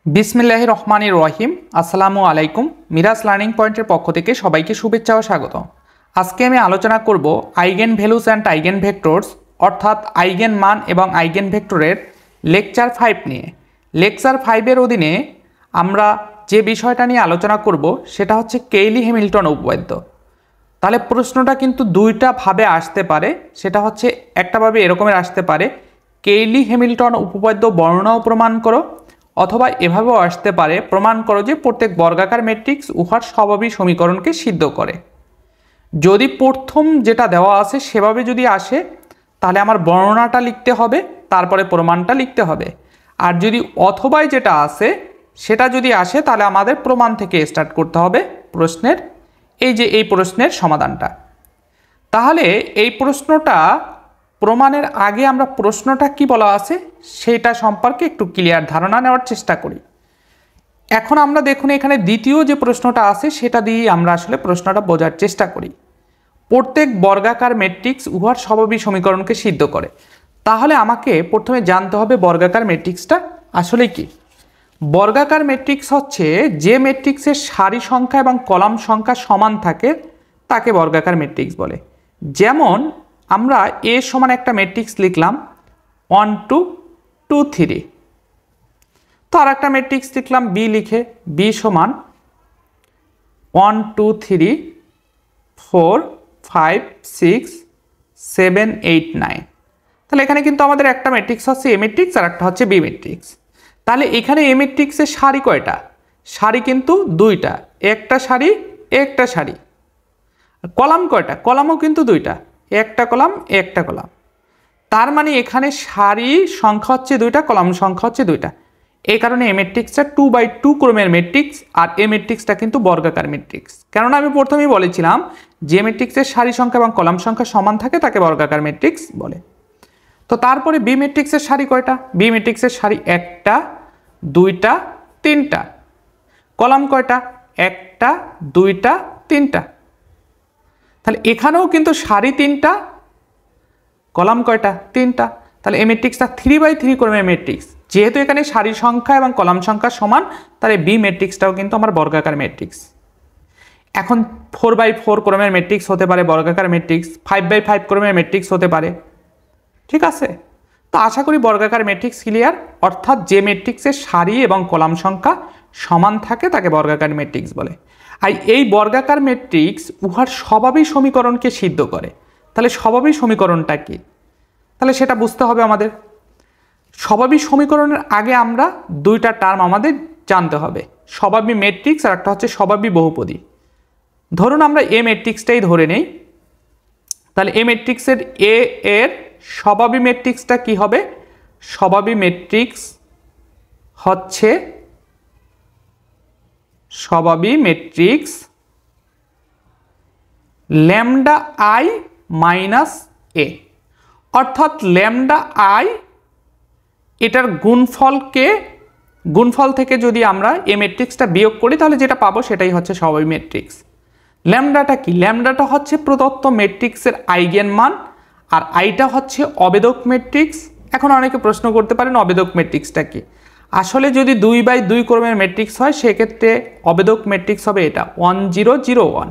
বিসমিল্লাহির রহমানির রহিম। আসসালামু আলাইকুম। মিরাজ লার্নিং পয়েন্টের পক্ষ থেকে সবাইকে শুভেচ্ছা ও স্বাগত। আজকে আমি আলোচনা করব eigen values and eigen vectors অর্থাৎ আইগেন মান এবং আইগেন ভেক্টরের লেকচার 5 নিয়ে। লেকচার 5-এর অধীনে আমরা যে বিষয়টা নিয়ে আলোচনা করব সেটা হচ্ছে কেইলি হ্যামিল্টন উপপাদ্য। তাহলে প্রশ্নটা কিন্তু দুইটা ভাবে আসতে পারে, সেটা হচ্ছে একটা ভাবে এরকমের আসতে পারে, কেইলি হ্যামিল্টন উপপাদ্য বর্ণনা ও প্রমাণ করো, অথবা এভাবেও আসতে পারে প্রমাণ করো যে প্রত্যেক বর্গাকার ম্যাট্রিক্স উহার স্বভাবই সমীকরণকে সিদ্ধ করে। যদি প্রথম যেটা দেওয়া আছে সেভাবে যদি আসে তাহলে আমার বর্ণনাটা লিখতে হবে, তারপরে প্রমাণটা লিখতে হবে। আর যদি অথবাই যেটা আছে সেটা যদি আসে তাহলে আমাদের প্রমাণ থেকে স্টার্ট করতে হবে প্রশ্নের, এই প্রশ্নের সমাধানটা। তাহলে এই প্রশ্নটা প্রমাণের আগে আমরা প্রশ্নটা কি বলা আছে সেটা সম্পর্কে একটু ক্লিয়ার ধারণা নেওয়ার চেষ্টা করি। এখন আমরা দেখুন এখানে দ্বিতীয় যে প্রশ্নটা আছে সেটা দিয়ে আমরা আসলে প্রশ্নটা বোঝার চেষ্টা করি। প্রত্যেক বর্গাকার ম্যাট্রিক্স উহার স্বভাবী সমীকরণকে সিদ্ধ করে। তাহলে আমাকে প্রথমে জানতে হবে বর্গাকার ম্যাট্রিক্সটা আসলে কি। বর্গাকার ম্যাট্রিক্স হচ্ছে যে ম্যাট্রিক্সের সারি সংখ্যা এবং কলাম সংখ্যা সমান থাকে তাকে বর্গাকার ম্যাট্রিক্স বলে। যেমন আমরা এ সমান একটা ম্যাট্রিক্স লিখলাম 1 2 2 3, তো আর একটা ম্যাট্রিক্স লিখলাম বি লিখে বি সমান 1 2 3 4 5 6 7 8 9। তাহলে এখানে কিন্তু আমাদের একটা ম্যাট্রিক্স হচ্ছে এ ম্যাট্রিক্স আর একটা হচ্ছে বি ম্যাট্রিক্স। তাহলে এখানে এ ম্যাট্রিক্সের সারি কয়টা? সারি কিন্তু দুইটা, একটা সারি একটা সারি। কলাম কয়টা? কলামও কিন্তু দুইটা, একটা কলাম একটা কলাম। তার মানে এখানে সারি সংখ্যা হচ্ছে দুইটা, কলাম সংখ্যা হচ্ছে দুইটা। এই কারণে এ ম্যাট্রিক্সটা 2/2 ক্রমের ম্যাট্রিক্স, আর এ ম্যাট্রিক্সটা কিন্তু বর্গাকার ম্যাট্রিক্স। কেননা আমি প্রথমেই বলেছিলাম যে ম্যাট্রিক্সের সারি সংখ্যা এবং কলাম সংখ্যা সমান থাকে তাকে বর্গাকার ম্যাট্রিক্স বলে। তো তারপরে বি ম্যাট্রিক্সের সারি কয়টা? বি ম্যাট্রিক্সের সারি একটা দুইটা তিনটা। কলাম কয়টা? একটা দুইটা তিনটা। তাহলে এখানেও কিন্তু সারি তিনটা, কলাম কয়টা? তিনটা। তাহলে এই ম্যাট্রিক্সটা 3/3 ক্রমের ম্যাট্রিক্স। যেহেতু এখানে সারি সংখ্যা এবং কলাম সংখ্যা সমান, তাহলে বি ম্যাট্রিক্সটাও কিন্তু আমার বর্গাকার ম্যাট্রিক্স। এখন 4/4 ক্রমের ম্যাট্রিক্স হতে পারে বর্গাকার ম্যাট্রিক্স, 5/5 ক্রমের ম্যাট্রিক্স হতে পারে। ঠিক আছে, তো আশা করি বর্গাকার ম্যাট্রিক্স ক্লিয়ার। অর্থাৎ যে ম্যাট্রিক্সের সারি এবং কলাম সংখ্যা সমান থাকে তাকে বর্গাকার ম্যাট্রিক্স বলে। আর এই বর্গাকার ম্যাট্রিক্স উহার স্বভাবী সমীকরণকে সিদ্ধ করে। তাহলে স্বভাবী সমীকরণটা কি? তাহলে সেটা বুঝতে হবে আমাদের। স্বভাবী সমীকরণের আগে আমরা দুইটা টার্ম আমাদের জানতে হবে, স্বভাবী ম্যাট্রিক্স আর একটা হচ্ছে স্বভাবী বহুপদী। ধরুন আমরা এ ম্যাট্রিক্সটাই ধরে নেই। তাহলে এ ম্যাট্রিক্সের এ এর স্বভাবী ম্যাট্রিক্সটা কি হবে? স্বভাবী ম্যাট্রিক্স হচ্ছে স্বভাবী ম্যাট্রিক্স ল্যামডা আই মাইনাস এ, অর্থাৎ ল্যামডা আই এটার গুণফল থেকে যদি আমরা এ ম্যাট্রিক্সটা বিয়োগ করি তাহলে যেটা পাবো সেটাই হচ্ছে স্বভাবী ম্যাট্রিক্স। ল্যামডাটা কি? ল্যামডাটা হচ্ছে প্রদত্ত ম্যাট্রিক্সের আইগেন মান, আর আইটা হচ্ছে অবেদক ম্যাট্রিক্স। এখন অনেকে প্রশ্ন করতে পারেন অবেদক ম্যাট্রিক্সটা কি। আসলে যদি 2/2 ক্রমের ম্যাট্রিক্স হয় সেক্ষেত্রে অবেদক ম্যাট্রিক্স হবে এটা 1 0 0 1,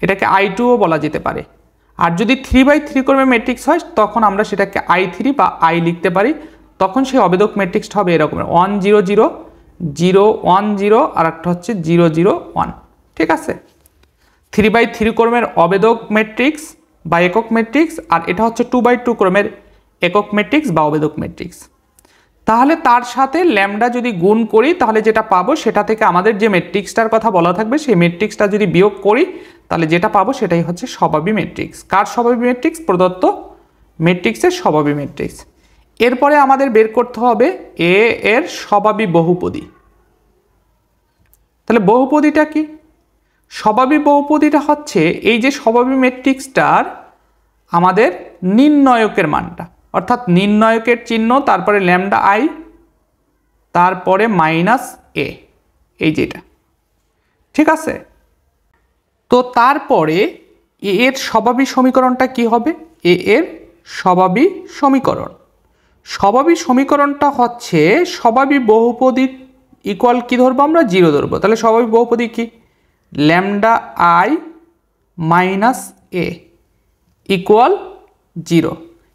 এটাকে I2ও বলা যেতে পারে। আর যদি 3/3 ক্রমের ম্যাট্রিক্স হয় তখন আমরা সেটাকে I3 বা I লিখতে পারি। তখন সেই অবেদক ম্যাট্রিক্সটা হবে এরকম 1 0 0 0 1 0 আর একটা হচ্ছে 0 0 1। ঠিক আছে, 3/3 ক্রমের অবেদক ম্যাট্রিক্স বা একক ম্যাট্রিক্স, আর এটা হচ্ছে 2/2 ক্রমের একক ম্যাট্রিক্স বা অবেদক ম্যাট্রিক্স। তাহলে তার সাথে ল্যামডা যদি গুণ করি তাহলে যেটা পাবো সেটা থেকে আমাদের যে ম্যাট্রিক্সটার কথা বলা থাকবে সেই ম্যাট্রিক্সটা যদি বিয়োগ করি তাহলে যেটা পাবো সেটাই হচ্ছে স্বভাবী ম্যাট্রিক্স। কার স্বভাবী ম্যাট্রিক্স? প্রদত্ত ম্যাট্রিক্সের স্বভাবী ম্যাট্রিক্স। এরপরে আমাদের বের করতে হবে এ এর স্বভাবী বহুপদী। তাহলে বহুপদীটা কি? স্বভাবী বহুপদীটা হচ্ছে এই যে স্বভাবী ম্যাট্রিক্সটার আমাদের নির্ণয়কের মানটা, অর্থাৎ নির্ণয়কের চিহ্ন তারপরে ল্যামডা আই তারপরে মাইনাস এ, এই যেটা। ঠিক আছে, তো তারপরে এ এর স্বভাবী সমীকরণটা কি হবে? এ এর স্বভাবী সমীকরণ স্বাভাবিক সমীকরণটা হচ্ছে স্বাভাবিক বহুপদী ইকুয়াল কি ধরবো আমরা 0 ধরবো। তাহলে স্বাভাবিক বহুপদী কি lambda I minus A equal 0।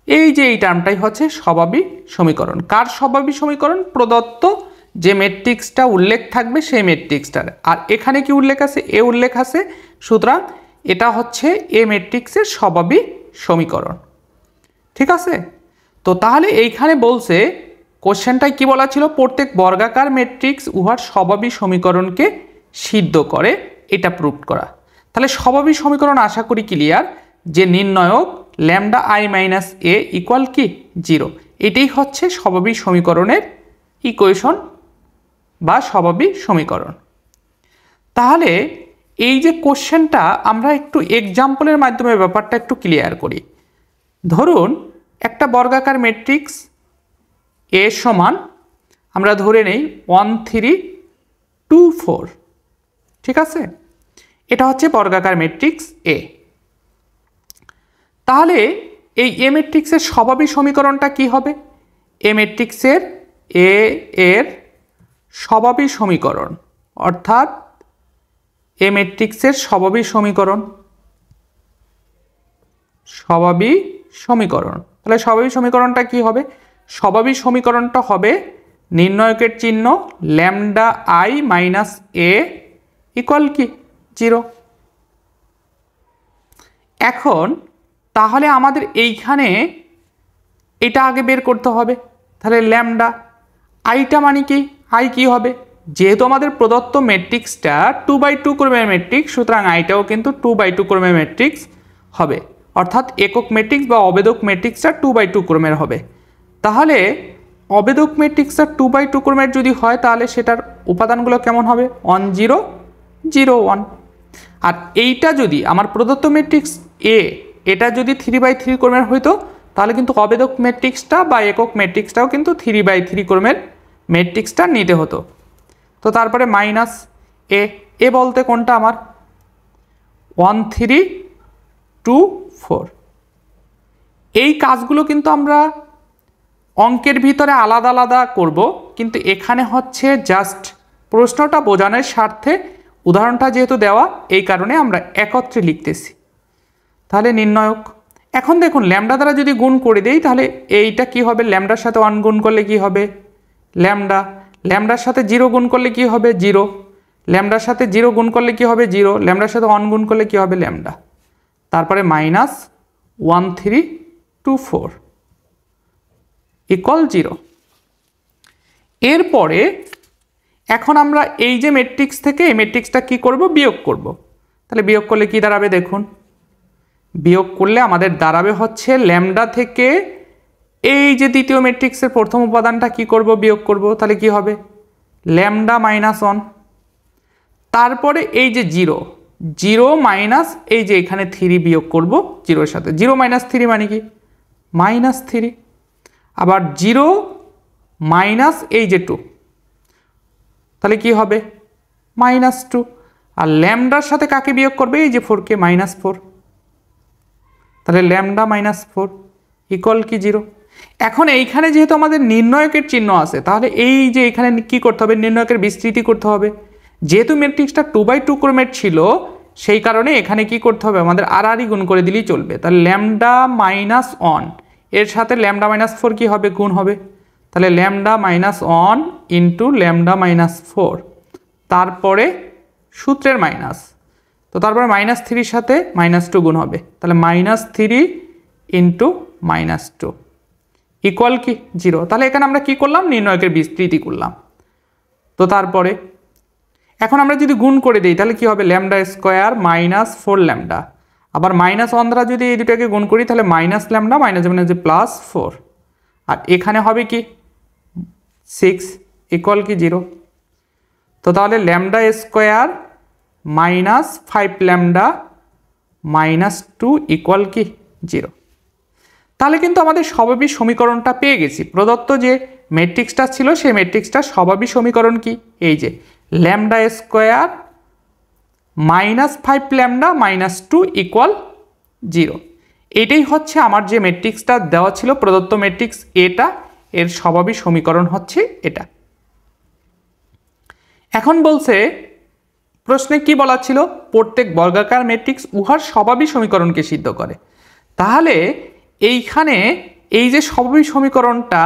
এই যে এই টার্মটাই হচ্ছে স্বাভাবিক সমীকরণ। কার স্বাভাবিক সমীকরণ? প্রদত্ত যে ম্যাট্রিক্সটা উল্লেখ থাকবে সেই ম্যাট্রিক্সটার। আর এখানে কি উল্লেখ আছে? এ উল্লেখ আছে, সুতরাং এটা হচ্ছে এ ম্যাট্রিক্সের স্বাভাবিক সমীকরণ। ঠিক আছে? তো তাহলে এইখানে বলছে কোশ্চেনটায় কি বলা ছিল? প্রত্যেক বর্গাকার ম্যাট্রিক্স উহার স্বাভাবিক সমীকরণকে সিদ্ধ করে, এটা প্রুভ করা। তাহলে স্বাভাবিক সমীকরণ আশা করি ক্লিয়ার, যে নির্ণয়ক lambda I minus A equal কি 0। এটাই হচ্ছে স্বাভাবিক সমীকরণের ইকুয়েশন বা স্বাভাবিক সমীকরণ। তাহলে এই যে কোশ্চেনটা আমরা একটু এক্সাম্পলের মাধ্যমে ব্যাপারটা একটু ক্লিয়ার করি। ধরুন একটা বর্গাকার ম্যাট্রিক্স এ সমান আমরা ধরে নেই 1 3 2 4। ঠিক আছে? এটা হচ্ছে বর্গাকার ম্যাট্রিক্স এ। তাহলে এই এ ম্যাট্রিক্সের স্বাভাবিক সমীকরণটা কি হবে? এ ম্যাট্রিক্সের এ এর স্বাভাবিক সমীকরণ, অর্থাৎ এ ম্যাট্রিক্সের স্বাভাবিক সমীকরণ, স্বাভাবিক সমীকরণ। তাহলে স্বাভাবিক সমীকরণটা কি হবে? স্বাভাবিক সমীকরণটা হবে নির্ণয়কের চিহ্ন lambda I minus A equal কি 0। এখন তাহলে আমাদের এইখানে এটা আগে বের করতে হবে। তাহলে ল্যামডা আইটা মানে কি? আই কি হবে? যেহেতু আমাদের প্রদত্ত ম্যাট্রিক্সটা 2/2 ক্রমের ম্যাট্রিক্স, সুতরাং আইটাও কিন্তু 2/2 ক্রমের ম্যাট্রিক্স হবে, অর্থাৎ একক ম্যাট্রিক্স বা অবেদক ম্যাট্রিক্সটা 2/2 ক্রমের হবে। তাহলে অবেদক ম্যাট্রিক্সটা 2/2 ক্রমের যদি হয় তাহলে সেটার উপাদানগুলো কেমন হবে? 1 0 0 1। আর এইটা যদি আমার প্রদত্ত ম্যাট্রিক্স এ, এটা যদি 3/3 ক্রমের হইতো তাহলে কিন্তু অবেদক ম্যাট্রিক্সটা বা একক ম্যাট্রিক্সটাও কিন্তু 3/3 ক্রমের ম্যাট্রিক্সটা নিতে হতো। তো তারপরে মাইনাস এ, এ বলতে কোনটা আমার? 1 3 2 4। এই কাজগুলো কিন্তু আমরা অঙ্কের ভিতরে আলাদা আলাদা করব, কিন্তু এখানে হচ্ছে জাস্ট প্রশ্নটা বোঝানোর স্বার্থে উদাহরণটা যেহেতু দেওয়া, এই কারণে আমরা একত্রে লিখতেছি। তাহলে নির্ণয়ক, এখন দেখুন ল্যামডা দ্বারা যদি গুণ করে দেই তাহলে এইটা কি হবে? ল্যামডার সাথে 1 গুণ করলে কি হবে? ল্যামডা। ল্যামডার সাথে 0 গুণ করলে কি হবে? 0। ল্যামডার সাথে 0 গুণ করলে কি হবে? 0। ল্যামডার সাথে 1 গুণ করলে কি হবে? ল্যামডা। তারপরে মাইনাস 1 3 2 4 ইকুয়াল 0। এরপরে এখন আমরা এই যে ম্যাট্রিক্স থেকে এই ম্যাট্রিক্সটা কি করব? বিয়োগ করব। তাহলে বিয়োগ করলে কি দাঁড়াবে? দেখুন বিয়োগ করলে আমাদের দাঁড়াবে হচ্ছে ল্যামডা থেকে এই যে দ্বিতীয় ম্যাট্রিক্সের প্রথম উপাদানটা কি করব? বিয়োগ করব। তাহলে কি হবে? Lambda minus 1। তারপরে এই যে 0 0 মাইনাস এই যে এখানে 3 বিয়োগ করব 0 সাথে। 0 মাইনাস 3 মানে কি? মাইনাস 3। আবার 0 মাইনাস এই যে 2, তাহলে কি হবে? মাইনাস 2। আর ল্যামডার সাথে কাকে বিয়োগ করবে? এই যে 4 কে, মাইনাস 4। তাহলে ল্যামডা মাইনাস 4 ইকুয়াল কি 0। এখন এইখানে যেহেতু আমাদের নির্ণয়কের চিহ্ন আছে, তাহলে এই যে এখানে কি করতে হবে? নির্ণয়কের বিস্তৃতি করতে হবে। যেহেতু ম্যাট্রিক্সটা 2/2 ক্রমের ছিল, সেই কারণে এখানে কি করতে হবে? আমাদের আর গুণ করে দিলেই চলবে। তাহলে ল্যামডা মাইনাস 1 এর সাথে ল্যামডা মাইনাস 4 কি হবে? গুণ হবে। তাহলে lambda minus 1 into lambda minus 4, তারপরে সূত্রের মাইনাস, তো তারপরে মাইনাস 3 সাথে মাইনাস 2 গুণ হবে। তাহলে মাইনাস 3 ইন্টু মাইনাস 2 ইকুয়াল কি 0। তাহলে এখানে আমরা কি করলাম? নির্ণয়কের বিস্তৃতি করলাম। তো তারপরে এখন আমরা যদি গুণ করে দিই তাহলে কি হবে? Lambda square minus 4 lambda. আবার মাইনাস 1 দ্বারা যদি এই দুটাকে গুণ করি তাহলে মাইনাস ল্যামডা মাইনাস মানে প্লাস 4। আর এখানে হবে কি 6 ইকুয়াল কি 0। তো তাহলে lambda square minus 5 lambda minus 2 equal কি 0। তাহলে কিন্তু আমাদের স্বাভাবিক সমীকরণটা পেয়ে গেছি। প্রদত্ত যে ম্যাট্রিক্সটা ছিল সেই ম্যাট্রিক্সটার স্বাভাবিক সমীকরণ কি? এই যে lambda square minus 5 lambda minus 2 equal 0। এটাই হচ্ছে আমার যে ম্যাট্রিক্সটা দেওয়া ছিল প্রদত্ত ম্যাট্রিক্স এটা, এর স্বভাবী সমীকরণ হচ্ছে এটা। এখন বলছে প্রশ্নে কি বলা ছিল, প্রত্যেক বর্গাকার ম্যাট্রিক্স উহার স্বভাবী সমীকরণকে সিদ্ধ করে। তাহলে এইখানে এই যে স্বভাবী সমীকরণটা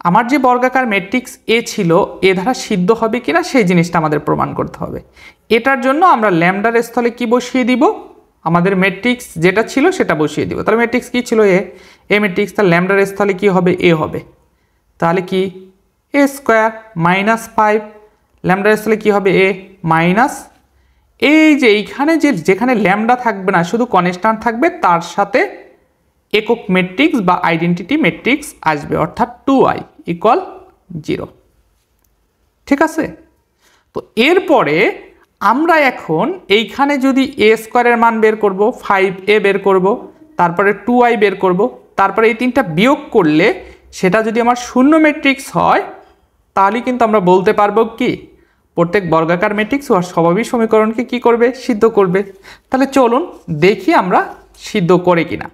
আমার যে বর্গাকার ম্যাট্রিক্স এ ছিল এ দ্বারা সিদ্ধ হবে কিনা সেই জিনিসটা আমাদের প্রমাণ করতে হবে। এটার জন্য আমরা ল্যামডার স্থলে কি বসিয়ে দিব, আমাদের ম্যাট্রিক্স যেটা ছিল সেটা বসিয়ে দিব। তাহলে ম্যাট্রিক্স কি ছিল এ ম্যাট্রিক্স, তাহলে ল্যামডার স্থলে কি হবে এ হবে, তাহলে কি এ স্কোয়ার মাইনাস 5, ল্যামডার স্থলে কি হবে এ মাইনাস, এই যে এইখানে যেখানে ল্যামডা থাকবে না শুধু কনস্ট্যান্ট থাকবে তার সাথে একক ম্যাট্রিক্স বা আইডেন্টিটি ম্যাট্রিক্স আসবে, অর্থাৎ 2i = 0। ঠিক আছে, তো এরপরে আমরা এখন এইখানে যদি এ স্কোয়ারের মান বের করব, 5a বের করব, তারপরে 2i বের করব, তারপরে এই তিনটা বিয়োগ করলে সেটা যদি আমার শূন্য ম্যাট্রিক্স হয় তাহলে কিন্তু আমরা বলতে পারবো কি প্রত্যেক বর্গাকার ম্যাট্রিক্স ও স্বভাবী সমীকরণকে কি করবে, সিদ্ধ করবে। তাহলে চলুন দেখি আমরা সিদ্ধ করে কিনা।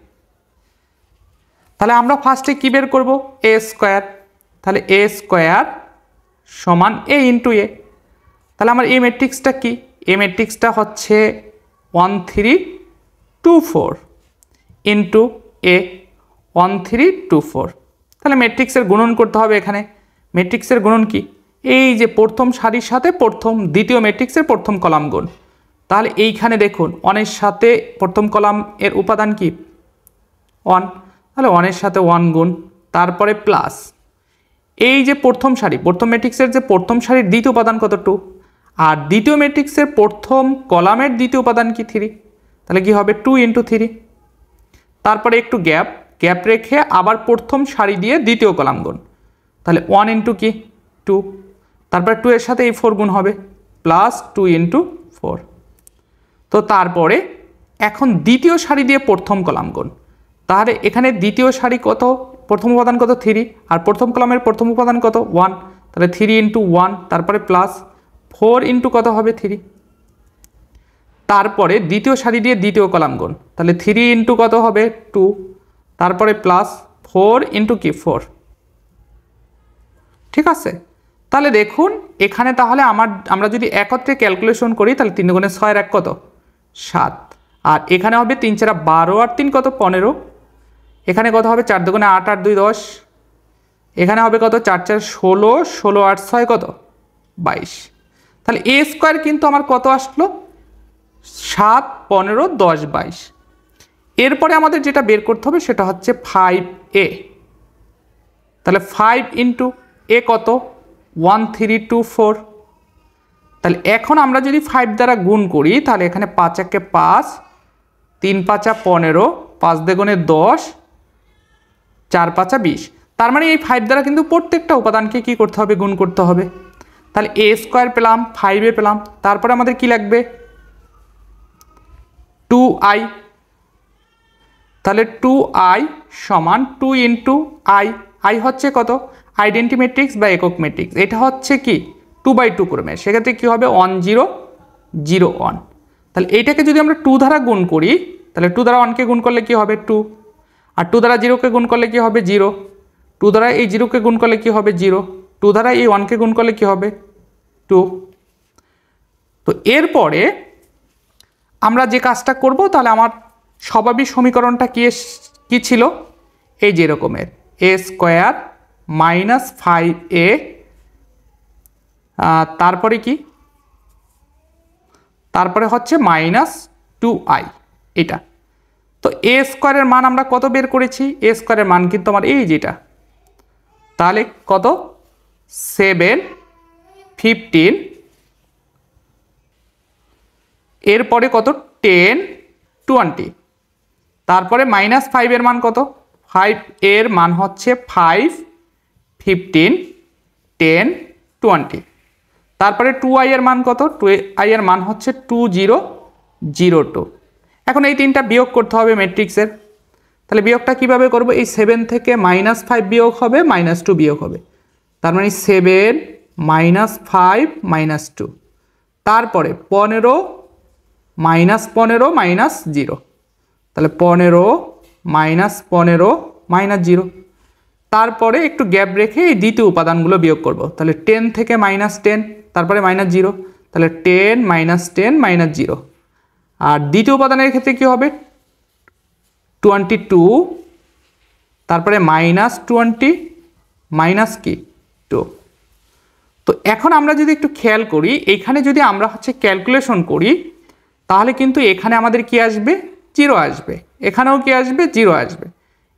তাহলে আমরা ফার্স্টে কি বের করব, এ স্কোয়ার, তাহলে এ স্কোয়ার সমান এ ইন্টু এ। তাহলে আমার এই ম্যাট্রিক্সটা কি, এই ম্যাট্রিক্সটা হচ্ছে 1 3 2 4 ইন্টু এ 1 3 2 4। তাহলে ম্যাট্রিক্সের গুণন করতে হবে। এখানে ম্যাট্রিক্সের গুণন কি, এই যে প্রথম সারির সাথে দ্বিতীয় ম্যাট্রিক্সের প্রথম কলাম গুণ। তাহলে এইখানে দেখুন 1 এর সাথে প্রথম কলাম এর উপাদান কি 1, তাহলে 1 এর সাথে 1 গুণ, তারপরে প্লাস এই যে প্রথম ম্যাট্রিক্সের যে প্রথম সারির দ্বিতীয় উপাদান কত 2, আর দ্বিতীয় ম্যাট্রিক্সের প্রথম কলামের দ্বিতীয় উপাদান কি 3, তাহলে কি হবে 2 × 3। তারপরে একটু গ্যাপ রেখে আবার প্রথম সারি দিয়ে দ্বিতীয় কলাম গুণ, তাহলে 1 × কি 2, তারপরে 2 এর সাথে এই 4 গুণ হবে প্লাস 2 × 4। তো তারপরে এখন দ্বিতীয় সারি দিয়ে প্রথম কলাম গুণ, তাহলে এখানে দ্বিতীয় সারি কত, প্রথম উপাদান কত 3, আর প্রথম কলামের প্রথম উপাদান কত 1, তাহলে 3 × 1, তারপরে প্লাস 4 × কত হবে 3, তারপরে দ্বিতীয় সারি দিয়ে দ্বিতীয় কলাম গুণ, তাহলে 3 × কত হবে 2, তারপরে প্লাস 4 × কি 4। ঠিক আছে, তাহলে দেখুন এখানে তাহলে আমরা যদি একত্রে ক্যালকুলেশন করি তাহলে 3 × 6 1 কত 7, আর এখানে হবে 3 4 12 আর 3 কত 15, এখানে কত হবে 4 2 8 8 2 10, এখানে হবে কত 4 4 16 16 8 6 কত 22। তাহলে এ স্কোয়ার কিন্তু আমার কত আসলো 7 15 10 22। এরপরে আমাদের যেটা বের করতে হবে সেটা হচ্ছে 5a, তাহলে 5 × এ কত 1 3 2 4। তাহলে এখন আমরা যদি 5 দ্বারা গুণ করি তাহলে এখানে 5 1 5, 3 5 15, 5 2 10, 4 5 20। তার মানে এই 5 দ্বারা কিন্তু প্রত্যেকটা উপাদানকে কি করতে হবে, গুণ করতে হবে। তাহলে এ স্কোয়ার পেলাম, 5a পেলাম, তারপরে আমাদের কি লাগবে 2i, তাহলে 2i সমান 2 × i হচ্ছে কত আইডেন্টি ম্যাট্রিক্স বা একক ম্যাট্রিক্স, এটা হচ্ছে কি 2/2 ক্রমে, সেক্ষেত্রে কি হবে 1 0 0 1। তাহলে এইটাকে যদি আমরা 2 দ্বারা গুণ করি তাহলে 2 দ্বারা 1কে গুণ করলে কি হবে 2, আর 2 দ্বারা 0কে গুণ করলে কি হবে 0, 2 দ্বারা এই 0কে গুণ করলে কি হবে 0, 2 দ্বারা এই 1কে গুণ করলে কি হবে 2। তো এরপরে আমরা যে কাজটা করব তাহলে আমার স্বভাবী সমীকরণটা কি ছিল, এই যে রকমের এ স্কোয়ার মাইনাস 5a, তারপরে কি, তারপরে হচ্ছে মাইনাস 2i এটা। তো এ স্কোয়ারের মান আমরা কত বের করেছি, এ স্কোয়ারের মান কিন্তু আমার এই যেটা, তাহলে কত 7 15, এরপরে কত 10 20, তারপরে মাইনাস 5 এর মান কত, 5 এর মান হচ্ছে 5 15 10 20, তারপরে 2i এর মান কত, 2i এর মান হচ্ছে 2002। এখন এই তিনটা বিয়োগ করতে হবে ম্যাট্রিক্সের। তাহলে বিয়োগটা কিভাবে করব, এই 7 থেকে -5 বিয়োগ হবে, -2 বিয়োগ হবে, তার মানে 7 -5 -2, তারপরে 15 -15 -0, তাহলে 15 -15 -0, তারপরে একটু গ্যাপ রেখে এই দ্বিতীয় উপাদানগুলো বিয়োগ করব। তাহলে 10 থেকে -10, তারপরে -0, তাহলে 10 -10 -0। আর দ্বিতীয় উপাদানের ক্ষেত্রে কি হবে, 22, তারপরে -20 মাইনাস কি 2। তো এখন আমরা যদি একটু খেয়াল করি, এইখানে যদি আমরা ক্যালকুলেশন করি, তাহলে কিন্তু এখানে আমাদের কি আসবে, 0 আসবে, এখানেও কি আসবে, 0 আসবে,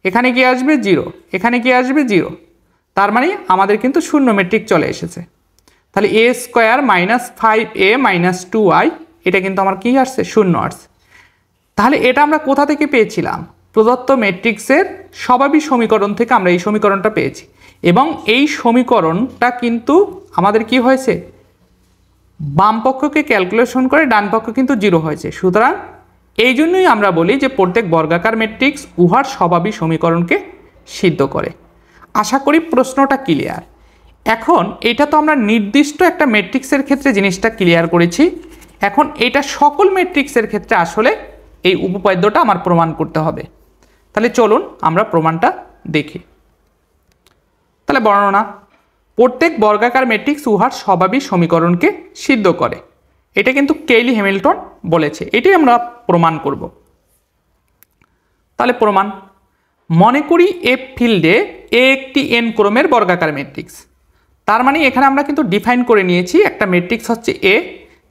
এখানে কি আসবে, 0, এখানে কি আসবে, 0। তার মানে আমাদের কিন্তু শূন্য মেট্রিক চলে এসেছে। তাহলে a² - 5a - 2y, এটা কিন্তু আমার কি আসছে, শূন্য আসছে। তাহলে এটা আমরা কোথা থেকে পেয়েছিলাম, প্রদত্ত ম্যাট্রিক্সের স্বাভাবিক সমীকরণ থেকে আমরা এই সমীকরণটা পেয়েছি। এবং এই সমীকরণটা কিন্তু আমাদের কি হয়েছে, বাম পক্ষকে ক্যালকুলেশন করে ডান পক্ষ কিন্তু 0 হয়েছে। সুতরাং এই জন্যই আমরা বলি যে প্রত্যেক বর্গাকার ম্যাট্রিক্স উহার স্বাভাবিক সমীকরণকে সিদ্ধ করে। আশা করি প্রশ্নটা ক্লিয়ার। এখন এটা তো আমরা নির্দিষ্ট একটা ম্যাট্রিক্সের ক্ষেত্রে জিনিসটা ক্লিয়ার করেছি। এখন এটা সকল ম্যাট্রিক্সের ক্ষেত্রে আসলে এই উপপাদ্যটা আমার প্রমাণ করতে হবে। তাহলে চলুন আমরা প্রমাণটা দেখি। তাহলে বর্ণনা, প্রত্যেক বর্গাকার ম্যাট্রিক্স উহার স্বাভাবিক সমীকরণকে সিদ্ধ করে, এটা কিন্তু কেইলি হ্যামিল্টন বলেছে, এটাই আমরা প্রমাণ করব। তাহলে প্রমাণ, মনে করি এফ ফিল্ডে এ একটি এন ক্রমের বর্গাকার ম্যাট্রিক্স। তার মানে এখানে আমরা কিন্তু ডিফাইন করে নিয়েছি একটা ম্যাট্রিক্স হচ্ছে এ,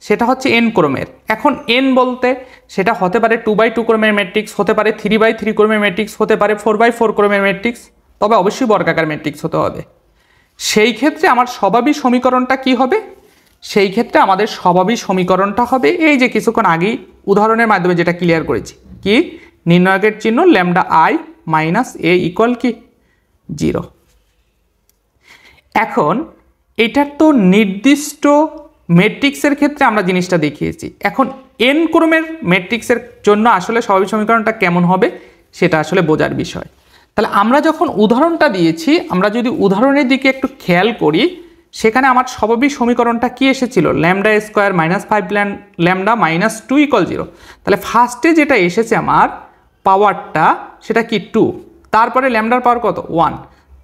সেটা হচ্ছে এন ক্রমের। এখন এন বলতে সেটা হতে পারে 2x2 ক্রমের ম্যাট্রিক্স, হতে পারে 3x3 ক্রমের ম্যাট্রিক্স, হতে পারে 4x4 ক্রমের ম্যাট্রিক্স, তবে অবশ্যই বর্গাকার ম্যাট্রিক্স হতে হবে। সেই ক্ষেত্রে আমার স্বাভাবিক সমীকরণটা কি হবে, সেই ক্ষেত্রে আমাদের স্বাভাবিক সমীকরণটা হবে এই যে কিছুক্ষণ আগেই উদাহরণের মাধ্যমে যেটা ক্লিয়ার করেছি, কি নির্ণায়কের চিহ্ন λi - a ইকুয়াল কি 0। এখন এটার তো নির্দিষ্ট ম্যাট্রিক্সের ক্ষেত্রে আমরা জিনিসটা দেখিয়েছি। এখন এন ক্রমের ম্যাট্রিক্সের জন্য আসলে স্বাভাবিক সমীকরণটা কেমন হবে সেটা আসলে বোঝার বিষয়। তাহলে আমরা যখন উদাহরণটা দিয়েছি, আমরা যদি উদাহরণের দিকে একটু খেয়াল করি, সেখানে আমার স্বাভাবিক সমীকরণটা কি এসেছিল, λ² - 5 λ - 2 = 0। তাহলে ফার্স্টে যেটা এসেছে আমার পাওয়ারটা সেটা কি 2, তারপরে ল্যামডার পাওয়ার কত 1,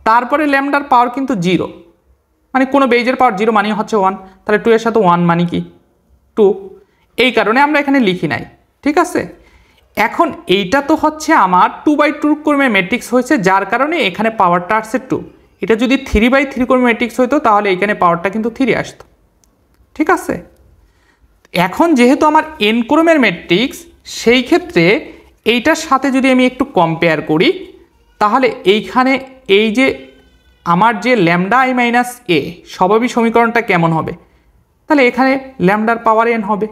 তারপরে ল্যামডার পাওয়ার কিন্তু 0, মানে কোনো বেজের পাওয়ার 0 মানে হচ্ছে 1, তাহলে 2 এর সাথে 1 মানে কি 2, এই কারণে আমরা এখানে লিখি নাই, ঠিক আছে। এখন এইটা তো হচ্ছে আমার 2x2 ক্রমের ম্যাট্রিক্স হয়েছে, যার কারণে এখানে পাওয়ারটা আসছে 2। এটা যদি 3x3 ক্রমের ম্যাট্রিক্স হইতো তাহলে এখানে পাওয়ারটা কিন্তু 3 আসতো, ঠিক আছে। এখন যেহেতু আমার এন ক্রমের ম্যাট্রিক্স, সেই ক্ষেত্রে এইটার সাথে যদি আমি একটু কম্পেয়ার করি, তাহলে এইখানে এই যে আমার যে λi - a স্বাভাবিক সমীকরণটা কেমন হবে, তাহলে এখানে ল্যামডার পাওয়ার n হবে।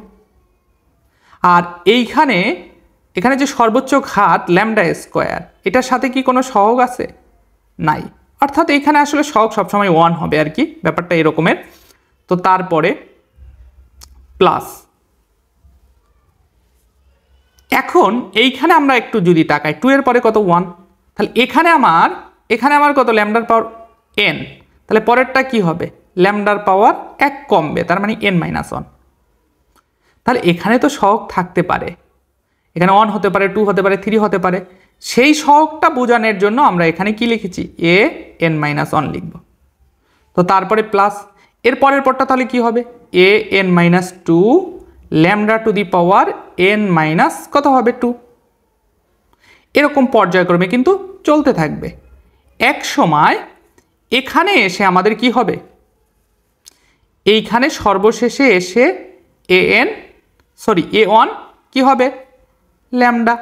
আর এখানে যে সর্বোচ্চ ঘাত λ², এটার সাথে কি কোনো সহগ আছে, নাই, অর্থাৎ এখানে আসলে সহগ সবসময় 1 হবে আর কি, ব্যাপারটা এরকমের। তো তারপরে প্লাস, এখন এইখানে আমরা একটু যদি তাকাই, 2 এর পরে কত 1, তাহলে এখানে আমার কত ল্যামডার পাওয়ার n, তাহলে পরেরটা কি হবে, ল্যামডার পাওয়ার 1 কমবে, তার মানে n - 1। তাহলে এখানে তো সহগ থাকতে পারে, এখানে 1 হতে পারে, 2 হতে পারে, 3 হতে পারে। সেই সহগটা বোঝানোর জন্য আমরা এখানে কি লিখেছি, a n - 1 লিখব। তো তারপরে প্লাস, এর পরের পরটা তাহলে কি হবে, a n - 2 lambda to the power n minus কত হবে 2। এরকম পর্যায়ক্রমে কিন্তু চলতে থাকবে। এক সময় এখানে এসে আমাদের কি হবে, এইখানে সর্বশেষে এসে a1 কি হবে ল্যামডা,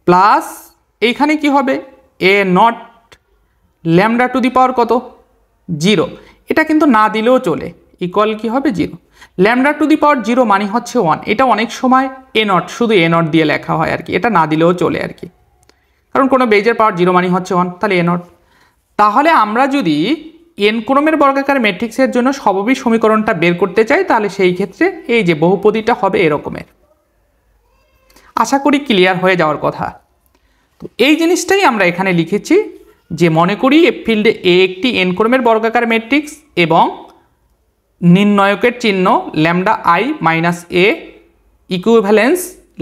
প্লাস এইখানে কি হবে a0 ল্যামডা টু দি পাওয়ার কত 0। এটা কিন্তু না দিলেও চলে, ইকুয়াল কি হবে 0। ল্যামডা টু দি পাওয়ার 0 মানে হচ্ছে 1, এটা অনেক সময় a0 শুধু a0 দিয়ে লেখা হয় আর কি, এটা না দিলেও চলে আর কি, কারণ কোনো বেজের পাওয়ার 0 মানে হচ্ছে 1, তাহলে a0। তাহলে আমরা যদি n ক্রমের বর্গাকার ম্যাট্রিক্সের জন্য স্বাভাবিক সমীকরণটা বের করতে চাই, তাহলে সেই ক্ষেত্রে এই যে বহুপদীটা হবে এরকমের। আশা করি ক্লিয়ার হয়ে যাওয়ার কথা। তো এই জিনিসটাই আমরা এখানে লিখেছি যে মনে করি এ ফিল্ডে এ একটি n ক্রমের বর্গাকার ম্যাট্রিক্স এবং নির্ণায়কের চিহ্ন λi - a equivalence